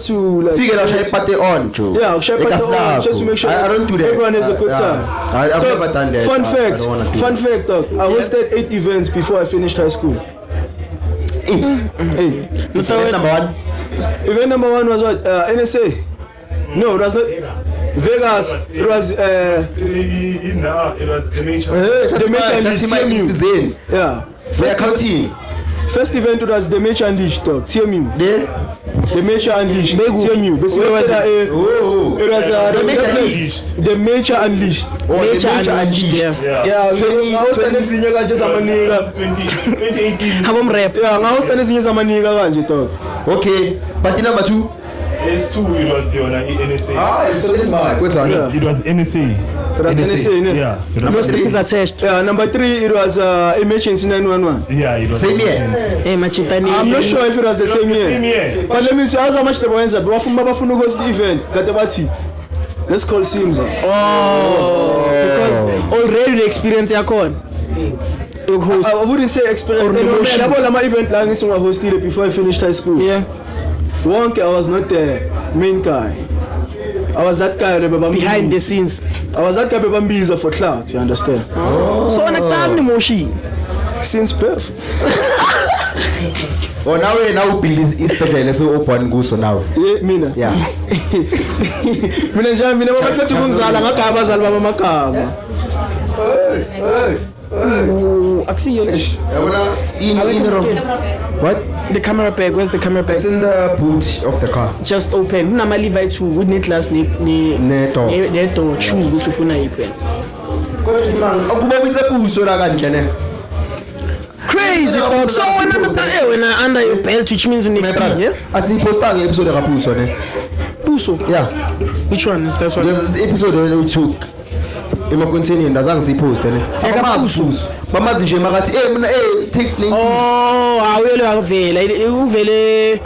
to like figure out how to party on, Joe. Yeah, just to make sure I don't do that. Everyone has a good time. I've never done that. Fun fact, dog. I hosted 8 events before I finished high school. 8. Event number 1. Event number 1 was what? NSA. No, it was not Vegas. It was the Major. Yeah. We're counting. First event was the Major Unleashed, dog. TMU. The Major Unleashed. TMU. It was the Major Unleashed. Major Unleashed. Yeah. I was standing senior just a maniga. 2018. Have rap. Yeah, I was standing senior maniga kanje, dog. Okay. Party number 2. S2 it was NSA. So this is my what's on? It was NSA. It was NSA, yeah. Number 3 is attached. Yeah, number 3 it was emergency 911. Yeah, it was same year. I'm not sure if it was the same year. But let me see how much the boys are. Bafuna goes the event. Gatabati. Let's call Sims. Oh, because already the experience you called. I wouldn't say experience. I was event lang hosted before I finished high school. Yeah. I was not the main guy. I was that guy behind the scenes. I was that guy Bambiza for clout, you understand? Oh. So on a moshi. Since birth. Oh, now Bill is special, so open go so now. Yeah, mina. Yeah. Mina bakhetha ukungizala ngagaba bazali baba magama. Akusiyo. Yabona in room. What? The camera bag, where's the camera bag? It's in the boot of the car. Just open. Unama Levi 2 would need last neto. Neto choose ukuthi ufuna yiphi. Akuba wize puso la kanhle ne. Crazy dog. So when I under your belt, which means you next time, yeah? Asiposta ke episode ka puso ne. Puso? Yeah. Which one is that one? This episode we took emakontinini ndazange siposte ne. Akapuso. Bamazi nje makathi mina take link. Oh, awuyele akuvela. Uvele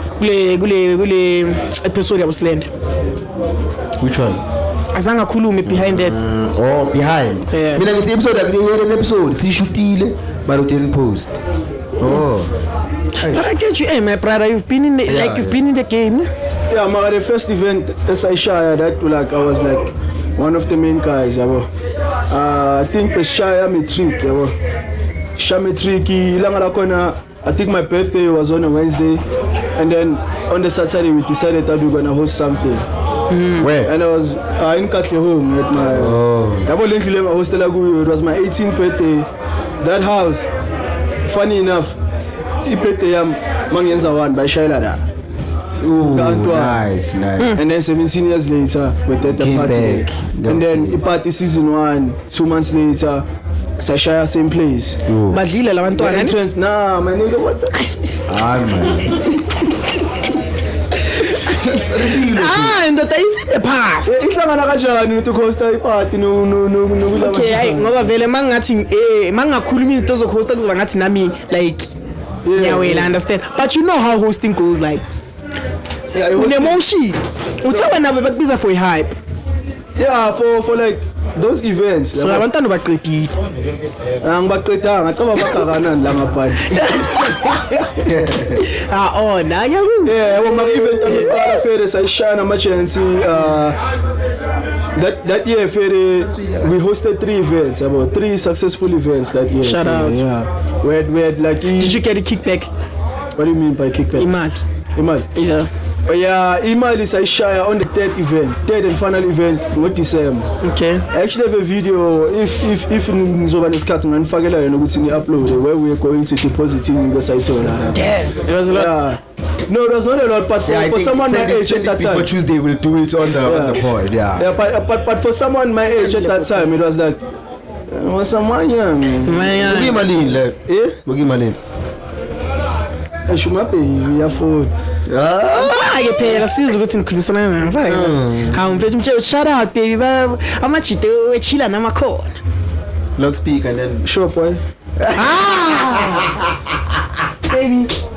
kule episode yabo Slender. Which one? Azange akhulume behind that. Oh, behind. Yeah. Mina ngithi episode akuyele episode sishutile but we didn't post. Oh. But I get you, hey my brother, you've been in the, you've been in the game. Yeah, the first event as I share that I was like one of the main guys, I think Shaya Metric, Shaya Metric, I think my birthday was on a Wednesday, and then on the Saturday we decided that we were gonna host something. Where? And I was in Katle home at my it was my 18th birthday. That house, funny enough, birthday mangenza one by Shaila. Ooh, nice. And then 17 years later, we did the party. And then the party season 1, 2 months later, Sashaya same place. Badlile la bantwana. Entrance, nah, my nigga, what the? And that is in the past. Ihlangana kanjani to host a party no. Okay, hayi ngoba vele mangathi mangakhuluma izinto zokuhosta kuzoba ngathi nami like Yeah, well, I understand. But you know how hosting goes, like. Yeah, Unemoshi. Utsawa na babiza for a hype. Yeah, for like those events. So abantwana baqedile. Angibaqedanga, cha bakanani la ngaphandle. Oh, na yaku. Yeah, well, my event aqala fere sayishana emergency that year fere we hosted 3 events, about 3 successful events that year. Shout out. Yeah. We had like Did you get a kickback? What do you mean by kickback? Imal. Yeah. Yeah, Imal is Aishaya on the 3rd and final event in December. Okay. I actually have a video if ngizoba nesikhathi nganifakela yona ukuthi ni upload where we are going to deposit in the site so that. Yeah. It was a lot. Yeah. No, it was not a lot, but for someone my age at that time. For Tuesday, we'll do it on the point. Yeah. Yeah, but for someone my age at that time, it was like was someone young. Bugi Malin, like. Eh? Bugi Malin. Shumape we afford. Phela sizwe ukuthi nikhulumisana nani mfaka. Ha mfethu mtshela shout out baby baba amachite wechila namakhona. Loudspeaker and then Sure boy.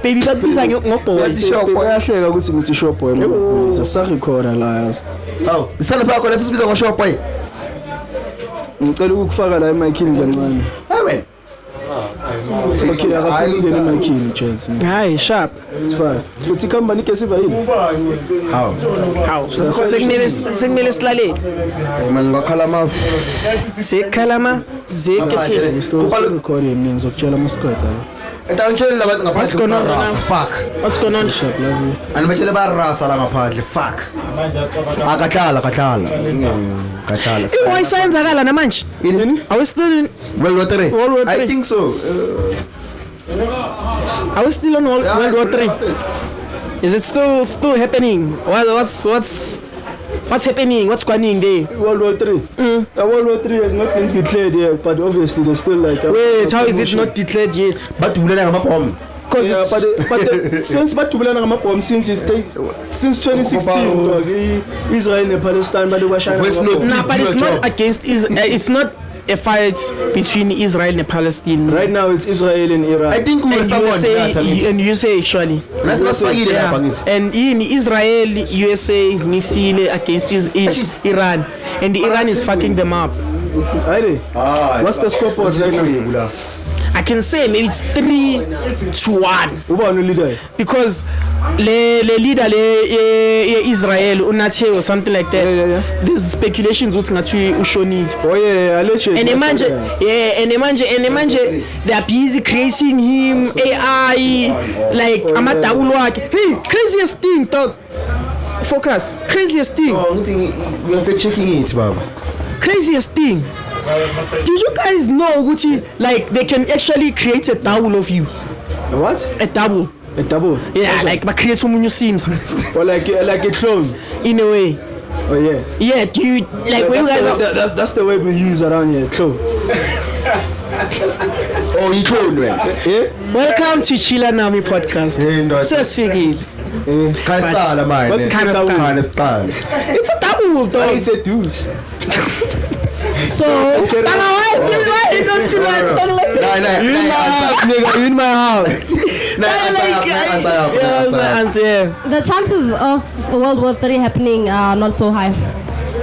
Baby bakubiza ngoboy. Bayahleka ukuthi ngithi sure boy manje. Sasarecorda la yazi. Oh, isana sakho lesisibiza ngo-shop boy. Ngicela ukufaka la emic-ini kancane. Amen. Okay, akafuna ungena emic-ini chance. Hayi sharp. It's fine. Uthi company ke siva yini? How? Sekumele silalele. Man ngakhala amafu. Sekhalama zekethile. Kubalulekile mina ngizokutshela amasikhathi la. Entangitshela labantu What's ngaphandle going on rasa. now? Fuck. What's going on? Shop love you. Anibetshele barasa la ngaphandle. Fuck. Akathala. Kathala. Why sayenzakala namanje? Ini? Are we still in World War 3? World War I III? think so. Are we still on World War 3? Is it still happening? What's happening? What's going on there? World War 3. World War 3 has not been declared yet, but obviously there's still like. Wait, how is it not declared yet? But ulela ngamabomb. Because Yeah, but since batubulana ngamabomb since 2016, Israel and Palestine balibashaya. Voice note. no, but it's Do your not job. against it's not a fight between Israel and Palestine. Right now it's Israel and Iran. I think we And USA actually. Let's basifakile Yeah. lapha ngithi. And in Israel, USA is mixing against Iran, and Iran is fucking them up. Aye. What's the scoreboard right now? I can say maybe it's 3-1 Ubani leader? because le leader Israel unathi or something like that. Yeah. There's speculations ukuthi ngathi ushonile. Oh yeah, allegedly. And manje they are busy creating him AI like amadawulo wakhe. Hey, craziest thing dog. Focus. Craziest thing. Oh, ngithi we are fact checking it baba. Craziest thing. Did you guys know ukuthi like they can actually create a double of you? What? A double. A double? Yeah, like but create some new sims Or like a clone? in a way. Oh yeah. Yeah, do you like when you guys are, That's the word we use around here, clone. Oh, you clone man. Yeah? welcome to Chila Nami podcast. Hey, ndoda. Sesifigile. Khayisiqala manje. What's kind of style? Khayisiqala. It's a double But though. it's a deuce. So, why is it not do that? You in my house, nigga. You in my house. Answer. the chances of World War III happening are not so high.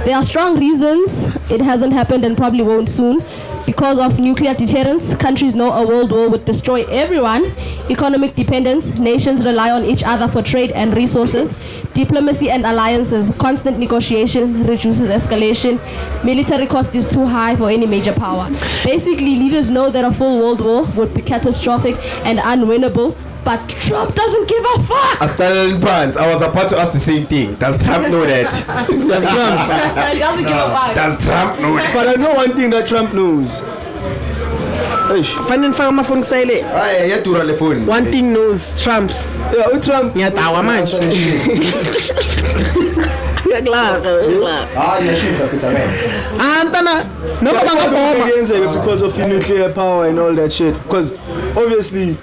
There are strong reasons it hasn't happened and probably won't soon. Because of nuclear deterrence, countries know a world war would destroy everyone. Economic dependence, nations rely on each other for trade and resources. Diplomacy and alliances, constant negotiation reduces escalation. Military cost is too high for any major power. Basically, leaders know that a full world war would be catastrophic and unwinnable. But Trump doesn't give a fuck. I started in pants. I was about to ask the same thing. Does Trump know that? He doesn't give a fuck. Does Trump know that? But I know one thing that Trump knows. Fanele ngifaka amafoni silent. Hayi yadura le phone. One thing knows Trump. Yeah, Trump. Ngiyatawa manje. Ngiyakla. Ngiyashintsha Peter man. Antana noma bangabhoma. Because of nuclear power and all that shit. Because obviously,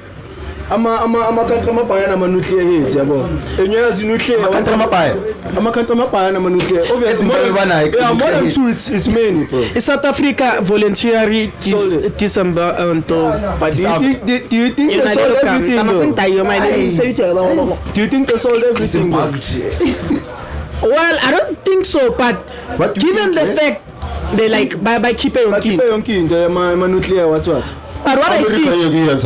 Country amabhaya nama-nuclear heads yabo. Enyazi nuclear. Country amabhaya. Country amabhaya nama-nuclear. Obviously, more than two. It's many, bro. South Africa voluntary December But do you think they solved everything? Do you think they solved everything? Well, I don't think so, but given the fact they like by keeping on king, my nuclear what? But what I think, in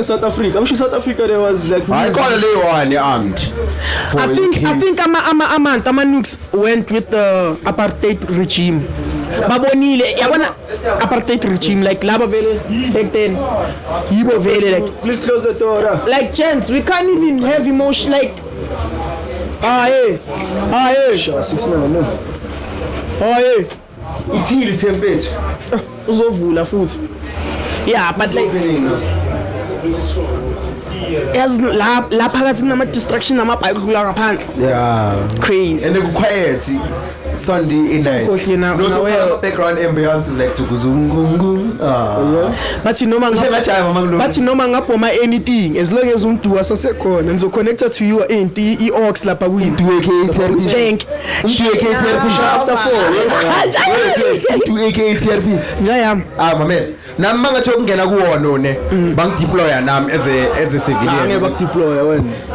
South Africa. I'm sure South Africa there was like. I call it one armed. I think Amanux went with the apartheid regime. Babonile, apartheid regime like Laba Vele back then. Yibo Vele like. Please close the door. Like chance, we can't even have emotion like. Hey. 6-9 no. Hey. It's here, it's a Uzovula futhi. Yeah, but like yazi la phakathi kunama distraction namabhayiki kula ngaphandle. Yeah. Crazy. And the quiet Sunday in night. No background ambience is like tukuzungungung. But noma ngapoma anything as long as umuntu wasasekhona nizo connected to you into aux lapha kwini. Tank. After 4. To AK-TRP. Njayami. My man. Nami mangathi ukungena kuwona ne bangideploya nami as a civilian.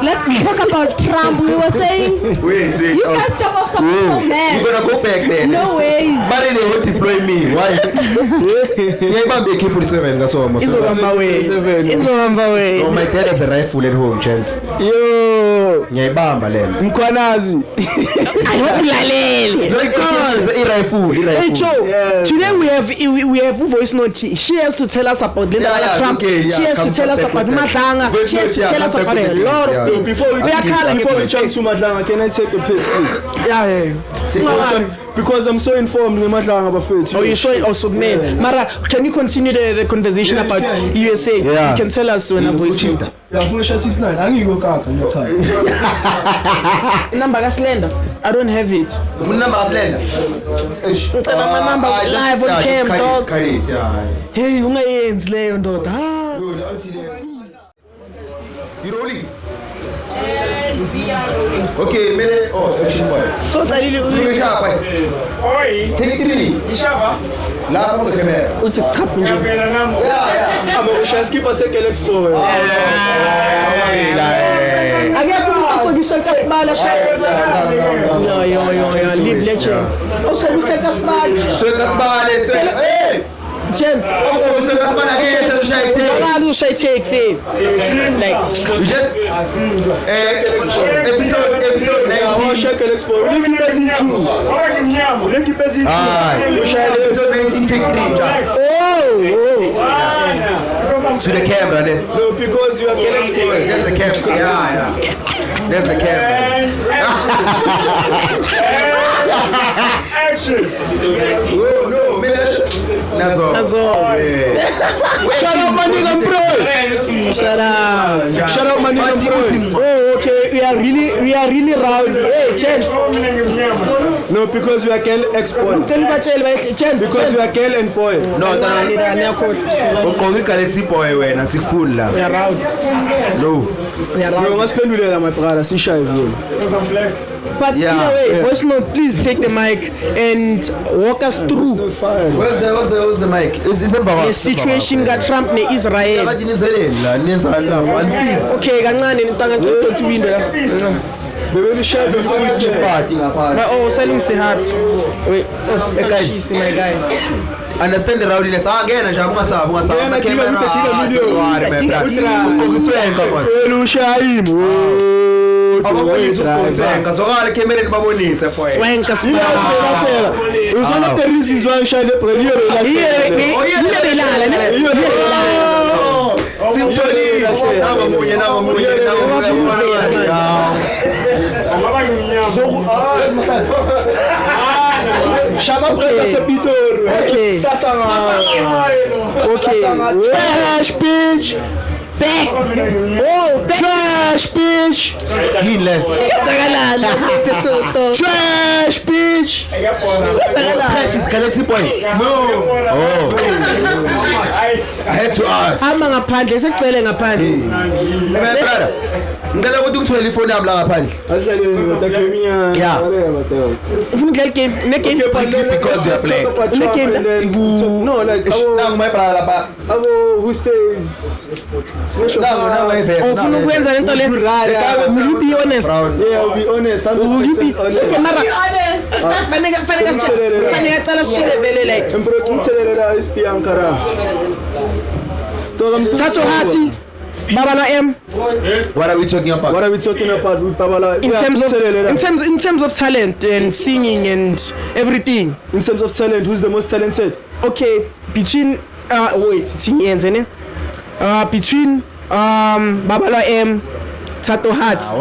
Let's talk about Trump. We were saying wait. You guys jump off top of man. You're gonna go back there. No ways. But they won't deploy me. Why? Yeah, I'm AK-47. That's all I'm saying. It's on my way. Oh, my dad has a rifle at home, chance. Yo. Ngiyayibamba lena. Mkhwanazi. Ayikulalele. Because rifle. Hey Joe, today we have voice note. She has to tell us about Trump. She has to tell us about Madlanga. She has to tell us about a lot of things. Before we jump to Madlanga, can I take a piss, please? Yeah. Because I'm so informed with Madlanga about faith. Oh, you sure also man. Mara, can you continue the conversation about USA? Yeah. You can tell us when a voice note. Yeah, full 6-9. I need to go Number Slender. I don't have it. Number Slender. My number live on cam, dog. Hey, ungayenzi leyo ndoda. You rolling? Okay, minute. Oh, action boy. So dalili Take 3. La kwa kamera. uthi chapha nje. I'm skip a second explore. Akekho ukuseka sibala yo leave lecture. Ukuseka sibala. So kasibale. Hey. James, you just episode Shekel Expo. We live in Bezin 2. To the camera then. No, because you have Shekel Expo. There's the camera. Yeah. There's the camera. Action. No, man. That's all. Yeah. Shut up, my nigga, bro. Shut up, my nigga, bro. Oh, okay. We are really round. Hey, Chance. No, because we are Kel Expo. Because we are Kel and Boy. No, we are round. No. We are round. We must spend with my brother. See shy. But either way, voice note, please take the mic and walk us through. Where's the mic? The situation got Trump ne Israel. Okay, kancane nitanga ngidonsi window. Baby, share the party. Oh, selling say hard. Wait, guys, my guy. Understand the rowdiness. Again, I'm Trash bitch. Back. Oh, trash bitch. Trash bitch. Trash is Galaxy Boy. No. Oh. had to ask. Hamba ngaphandle segcwele ngaphandle. My brother. Ngicela ukuthi ngithole ifoni yami la ngaphandle. Yeah. Ufuna ukudlala game? Ne-game because you are black. No, like Now my brother lapha. who stays special. ufuna ukwenza lento le. Will you be honest? Yeah, I'll be honest. Will you be okay mara honest. fanele acala sitshele vele like Umthelela SP Ankara. Thato Hati Babala M. What are we talking about? What are we talking about with Babala? In terms of talent and singing and everything. In terms of talent, who's the most talented? Okay, between between Babala M, Thato Hati,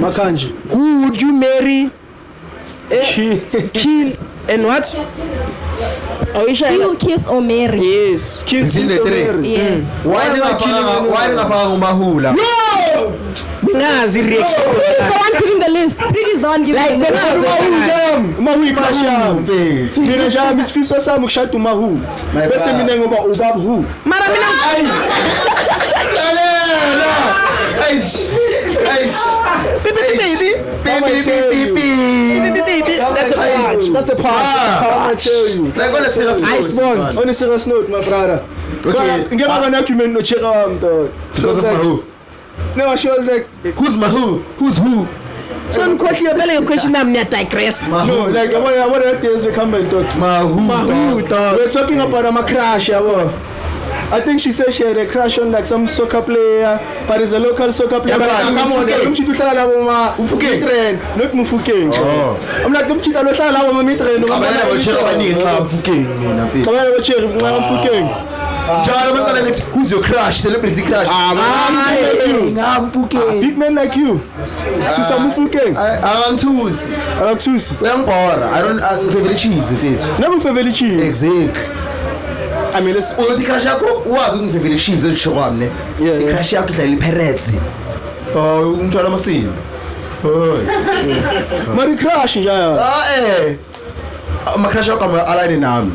Makanji. who would you marry? Kill and what? Kill, kiss or marry. Yes. Kill, It's in the kiss or three. marry? Yes. Why ngafaka ngumahula? Bengazi reaction. Who's the one giving the list? Pretty is the one giving Like the list. Mahu crush yami. Mina nje isifiso sami ukushada uMahu. Bese mina ngoba ubaba who? Mara mina baby. That's a part. I tell you. Like on a serious note. Iceborne. On a serious note, my brother. Okay. Ngeba an argument no check dog. Because of Mahu. No, she was like, Who's Mahu? Who's who? So your question I'm not digress. no, like I want to tell you come and talk. Mahu. We're talking about a crush, yeah. I think she said she had a crush on like some soccer player, but it's a local soccer player. Yeah, but Come on, don't you tell her Mufukeng, not Mufukeng. I'm like, don't you tell her Mufukeng? Abana bachela baningi xa Mfukeng mina mfethu. Come on, check Mufukeng. Njalo baqala ngithi who's your crush? Celebrity crush. Mfukeng. Big man like you. Susa Mufukeng. Angithusi. Akuthusi. Uyangibhora. I don't favorite cheese mfethu. Never favorite cheese. Exactly. I mean, let's. Uthi crush yakho wazi ukuthi favorite cheese elisho kwami ne. Yeah. Crush yakho idlala iPirates. Oh, umntwana amasimbi. Hoy. Mari crush njaya. Ama crush yakho align nami.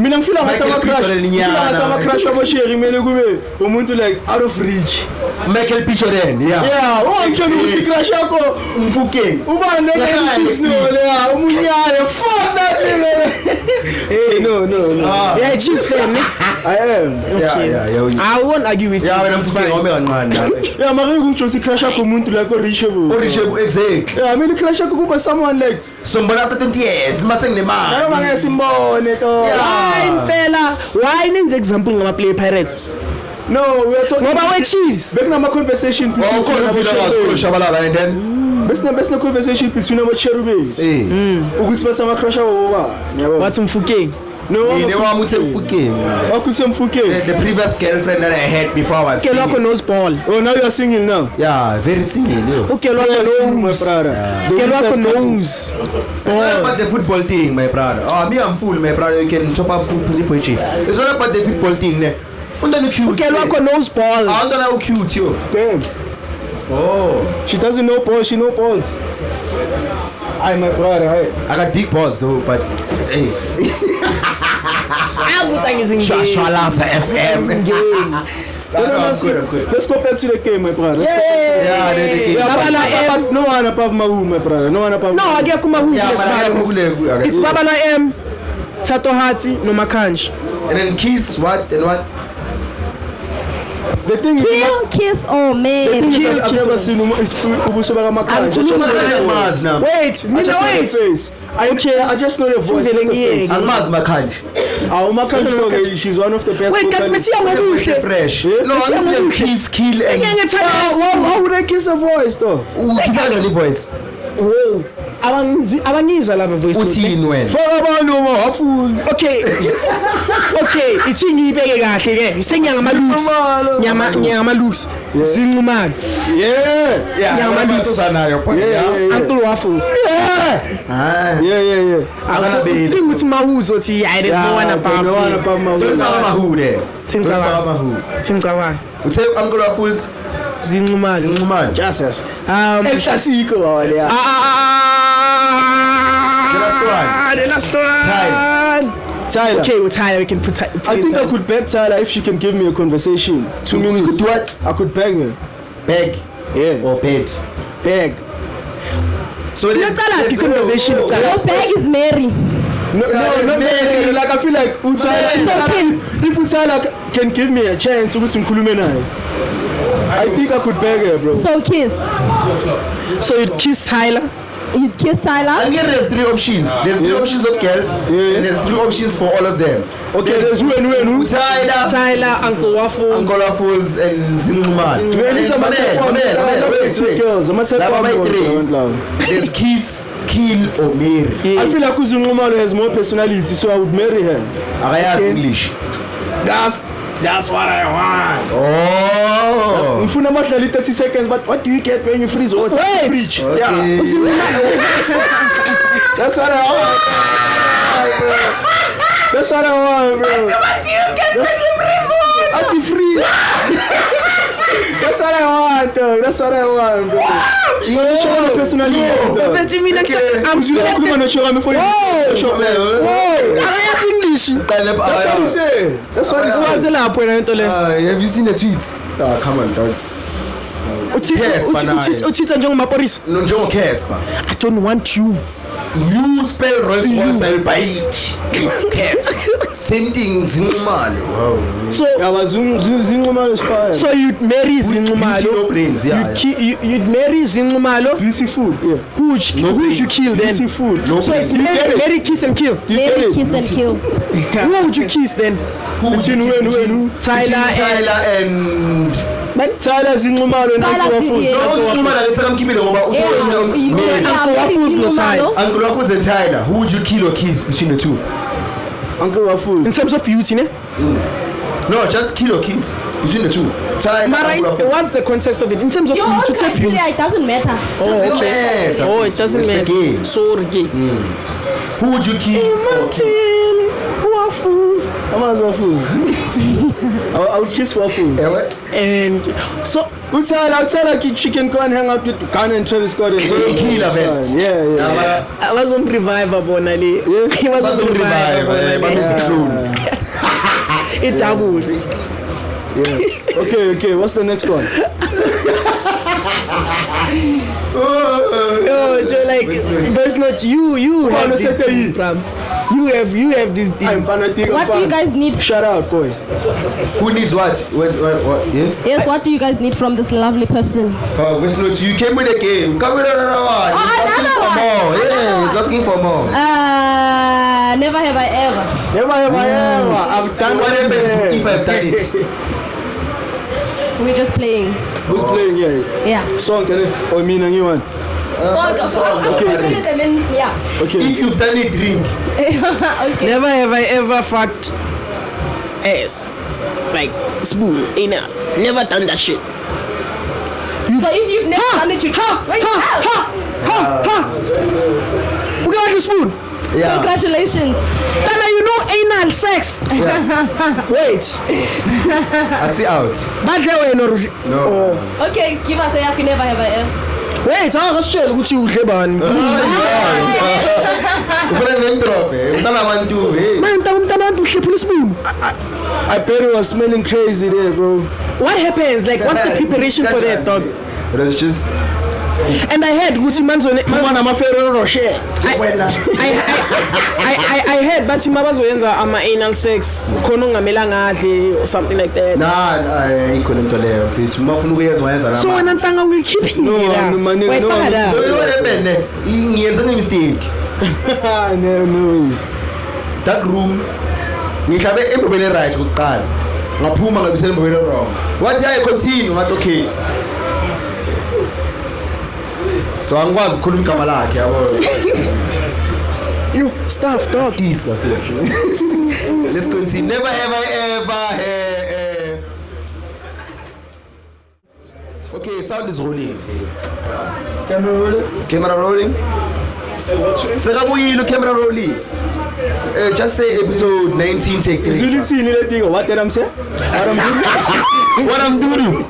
Mina ngifila ngathi ama crush. Ngifila ngathi ama crush abasheri kumele kube umuntu like out of reach. Michael B. Jordan, yeah. Yeah, ungitshela ukuthi crush yakho Mfukeng. uba neke chicks no le umunyane fuck that nigga. Hey, no. Yeah, cheese fan. I am. Yeah. I won't argue with you. Yeah, wena Mfukeng wami kancane. Yeah, mara ngikuthi ukuthi crush yakho umuntu like reachable. Reachable, exactly. Yeah, I mean crush yakho kuba someone like Sombona after 20 years, mase nginemali. noma ngesimbone to. Why fella? Why nenze example ngama play Pirates? No, we are talking Ngoba we Chiefs. bekunama conversation between Ukhona futhi abazikho shabalala and then besina conversation between abacherube. Ukuthi bathi ama crush abo ba. Yabo. Wathi Mfukeng. No, yini wami uthe Mfukeng. Wakuthe Mfukeng. The previous girlfriend that I had before I was Ke lokho knows ball. Oh, now you are singing now. Yeah, very singing. Okay, lokho My knows. brother. Ke lokho knows. It's not about the football thing, my brother. Oh, me I'm full, my brother. You can chop up pretty poetry. It's not about the football thing, ne. Undana cute. Ke lokho knows balls. Undana cute, yo. Damn. Oh. She doesn't know balls, she know balls. Hi, my brother, hi. I got big balls though, but hey. Everything is in game. Shwalaza FM. I'm good. Let's go back to the game, my brother. Yeah, the game. Babala M. No one above Mahu, my brother. No one above No, Mahu. akekho Mahu. Yeah, but I have It's Babala M, Thato Hati, no Makanji. And then Kiss, what and what? The thing is, Kill, kiss or marry. kill, I've never seen Ubuso Makanji. Wait, wait. I just know the voice. Not the face. Almaz Makanji. Makanji, she's one of the best. Wait, can't we see a Fresh. No, I'm Kiss, kill, and How would I kiss a voice though? Kiss voice. Whoa. Abangizwa lava voice note. Uthini wena? For abantu fools. Okay. Ithi ngiyibeke kahle ke. Senyanga ama looks. Zinqumali. Yeah. Nyama sanayo point. Uncle Waffles. Yeah. Think ukuthi Mahu uzothi I don't want above Mahu. So Mahu there. Singcabanga. Uthe Uncle Waffles Zinqumali. Jesus. El Clasico The last one. Tyler. Okay, with Tyler, we can put. I think I could beg Tyler if she can give me a conversation. 2 minutes. Could what? I could beg her. Beg. Yeah. Or bed. Beg. So let's have a conversation. Your bag is Mary. No, like I feel like if Tyler can give me a chance to go to Nkulumena, I think I could beg her, bro. So kiss. So you'd kiss Tyler? You'd kiss Tyler? And there's 3 options. There's 3 options of girls, and there's 3 options for all of them. Okay, there's who? Tyler, Uncle Waffles, and Zinman. Wait. There's kiss, kill, or marry. I feel like Uzungumalo has more personality, so I would marry her. I ask English. That's what I want. Oh. If you 30 seconds, but what do you get when you freeze water? Fridge. Okay. Yeah. That's what I want. That's what I want, bro. What do you get when you freeze water? Anti-freeze. That's what I want, though. That's what I want, bro. No, personally. What do you mean? I'm English. That's what he said. That's what he said. Have you seen the tweets? Come on, dog. No, Casper. I don't want you. You spell Rolls-Royce, I'll buy it. Same thing, Zinumalo. So you'd marry Zinumalo. You'd marry Zinumalo. Beautiful. Yeah. Who would you kill then? Beautiful. No, so it's marry, kiss and kill. Marry, kiss and kill. Who would you kiss then? Between Tyler and Tyler Zinumalo and Uncle Uncle Waffles and Tyler. Who would you kill or kiss between the 2? Uncle Waffles. In terms of beauty, ne? No, just kill or kiss between the 2. Tyler. What's the context of it? In terms of beauty, to take beauty. It doesn't matter. Oh, okay. Oh, it doesn't matter. So gay. Who would you kill or kiss? Waffles. I'm as Waffles. I would kiss Waffles. And so I'll tell her she can go and hang out with Ghana and Travis Scott. So you kill her, man. Yeah. I wasn't revival, Bonali. He wasn't revival. It doubled. Yeah. Okay. What's the next one? Joe, like, there's not you have this thing from. You have these things. What do you guys need? Shout out, boy. Who needs what? What? Yeah? Yes, what do you guys need from this lovely person? Oh, you came with a game. Come with another one. He's asking for more. Never have I ever. I've done whatever if I've done it. We're just playing. Who's playing? Yeah. Song, or me and you one? Okay. If you've done it, drink. Okay. Never have I ever fucked ass. Like, spoon, never done that shit. So if you've never done it, you We got the spoon. Yeah. Congratulations. Tana, you know anal sex. Yeah. Wait. I see out. But there were no. Okay, give us a you never have I ever. Wait, I'm going to show you what you do. I bet it was smelling crazy there, bro. What happens? Like, what's the preparation for that, dog? It was just. And I heard Gucci Manzo. I heard but Mabazoyenza ama anal sex khona ungamelanga adle or something like that. I couldn't tell you. It's mafunu kuyenza. So when Ntanga will keep it. No, man. No, what happened? Ngiyenza mistake. No ways. That room ngihlabe embobele right kokuqala. Ngaphuma ngabisela embobele wrong. Wathi I continue ngathi okay. So angikwazi ukukhuluma igama lakhe yabo. You stuff dog. Skis my friends. Let's continue. Never have I ever Okay, sound is rolling. Camera rolling. Sekabuyile camera rolling. Just say episode 19 take 3. Zulu seen that thing what did I say? What I'm doing.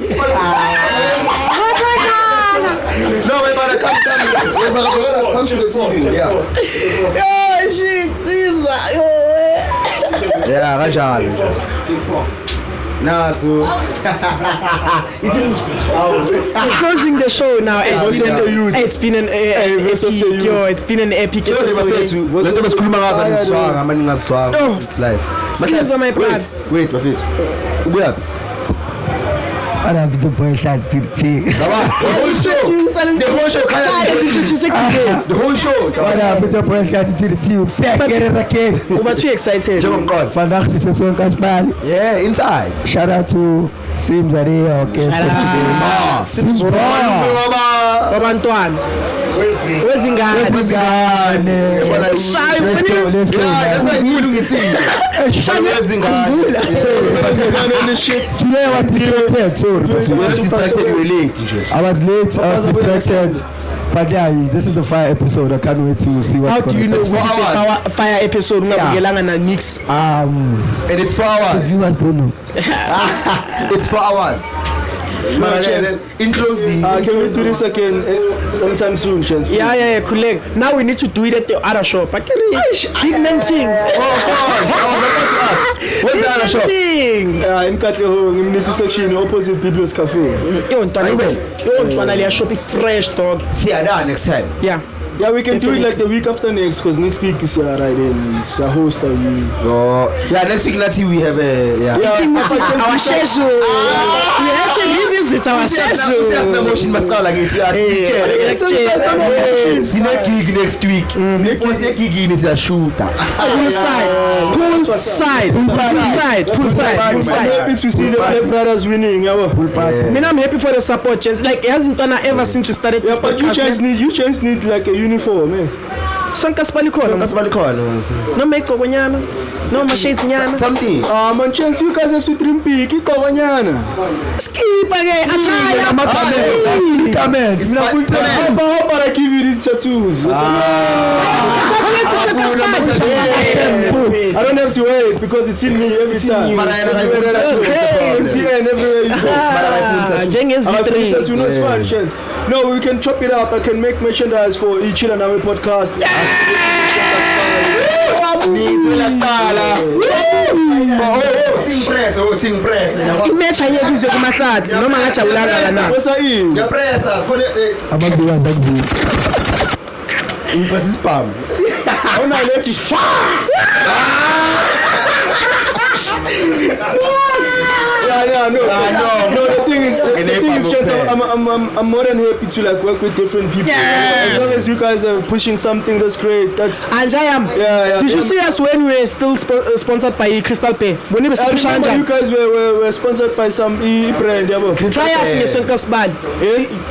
No, my brother, come. Yes, come to the phone. Yeah. Oh shit, seems like Yeah, kanjalo. Naso. We're closing the show now. It's been an epic. Yo, it's been an epic episode. Lento besikhuluma ngazo ngiswanga manje ngaswanga. It's life. Slims my brother. Wait, bafethu. Ubuyaphi? Ana bizo boy shots to the team. The whole show. The whole show. Ana bizo boy shots to the team. Back get it again. But too excited. Vandaag is zo'n kasbal. Yeah, inside. Shout out to Sims Aria. Okay. Sims Babantwana. Wezingane. Let's go. That's why ngilungisile. Today I was distracted. Sorry. I was late. I was distracted. But yeah, this is a fire episode. I can't wait to see what's How do you know going which is a fire episode? Mix. And it's 4 hours. The viewers don't know. It's 4 hours. In close the. Can we do this again sometime soon, Chance? Yeah, collect. Now we need to do it at the other shop. Big man things. What's the other shop? In Katlehong, in this section opposite Biblos Cafe. You want to shop fresh dog. See you there next time. Yeah, we can do it like the week after next, because next week is right in. It's a host of you. Yeah, next week let's see we have a our schedule. We actually revisit our schedule. That's the motion must call like it's a gig next week. Next week gig is a shooter. Pull side. I'm happy to see the Black Brothers winning. I'm happy for the support, Chance. Like it hasn't done ever since you started this but podcast. you just need like a uniform, eh? Sonkasipali khona. No make kokonyana. No mashades nyana. Something. Man, Chance, you guys have to trim peak. Kokonyana. Skip again. How about I give you these tattoos? I don't have to wait because it's in me every time. It's in everywhere you go. It's fun, Chance. No, we can chop it up. I can make merchandise for each and every podcast. Imecha yebize kumahlathi noma ngajabulanga na. What's in? Yapresa khona Abantu bazakuzwa. impress spam. Ona lethi shwa. No. The thing is, just I'm more than happy to like work with different people. Yes. As long as you guys are pushing something, that's great. That's. And I am. Yeah. Did you see us when we were still sponsored by Crystal Pay? When we were I remember you guys were sponsored by some brand. Try us in the Sonkasbad.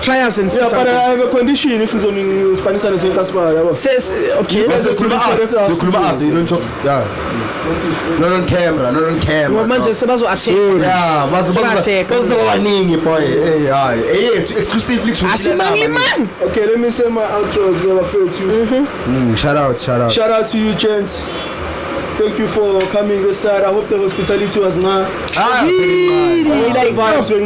Try us and see. Yeah, but I have a condition if it's on Spanish and Sonkasbad. Says okay. You don't talk. Yeah. Not on camera. Manje sebazo attend. Yeah, bazobaningi boy. Exclusively to man. Okay, let me say my outros. Shout out to you, gents. Thank you for coming this side. I hope the hospitality was really like vibes were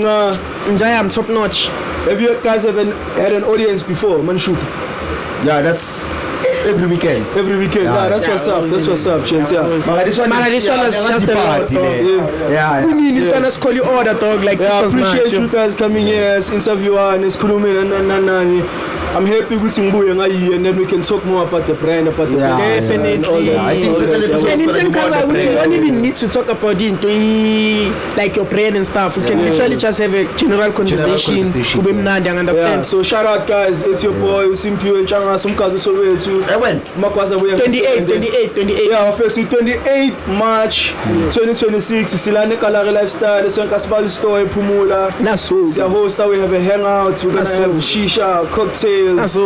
I'm top notch. Have you guys ever had an audience before, man? Shoot. Yeah, that's every weekend. Yeah, that's what's up, gents. Yeah. This one is just a lot. Yeah. We need to call you order dog like I this was appreciate nice. you guys coming here as interviewer and as khulumi. I'm happy with Simbuya and then we can talk more about the brand, about the business. Definitely. I think second episode and in terms we don't even need to talk about it like your brand and stuff. We can literally just have a general conversation. Yeah, so shout out guys, it's your boy Simpu and Changa Sumkazu Sowetu. Makwaza 28. Yeah, 28 March 2026. Silane Kalari Lifestyle, the Sonkasbali store in Pumula. It's a host, we have a hangout, we're gonna have shisha, cocktails,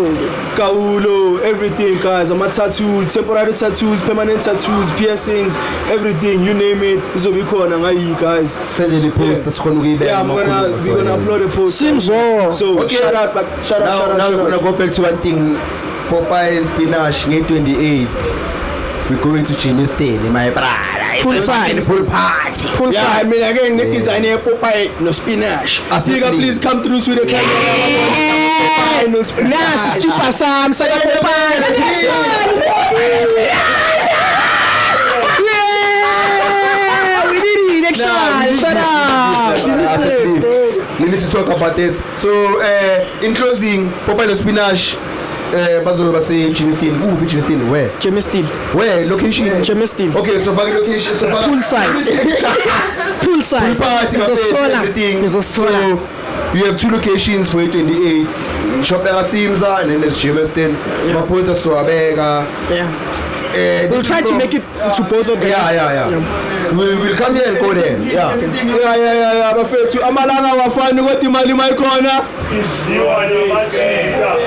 kaulo, everything guys. Tattoos, temporary tattoos, permanent tattoos, piercings, everything, you name it. This will be called guys. Send the post that's going to be we're gonna upload a post. Seems so okay. Shout out. Now we're gonna go back to one thing. Popeye and Spinach, 28. We're going to Jimmy's Day, my brother. Full party. I mean again, design here Popeye, no Spinach. Asiga, please come through to the camera. No Spinach. Popeye. Shut up. We need to talk about this. So, in closing, Popeye Spinach. Bazoba say Chinistin. Who Chinistin? Where? Chemistin. Where? Location? Chemistin. Okay, so back location. So poolside. Poolside. It's a solar. So you have 2 locations for 28. Shopera Simza and then there's Chemistin. Maposa Soabega. Yeah. We'll try to make it to both of them. Yeah. We'll come here and go there. Yeah. Yeah. Bafethu amalanga wafani kodwa imali mayikhona.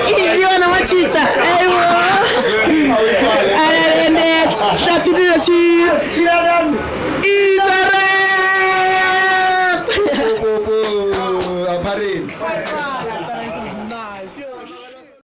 Iziwa namachita. Ayiwo. And that's shut to the team. It's a race.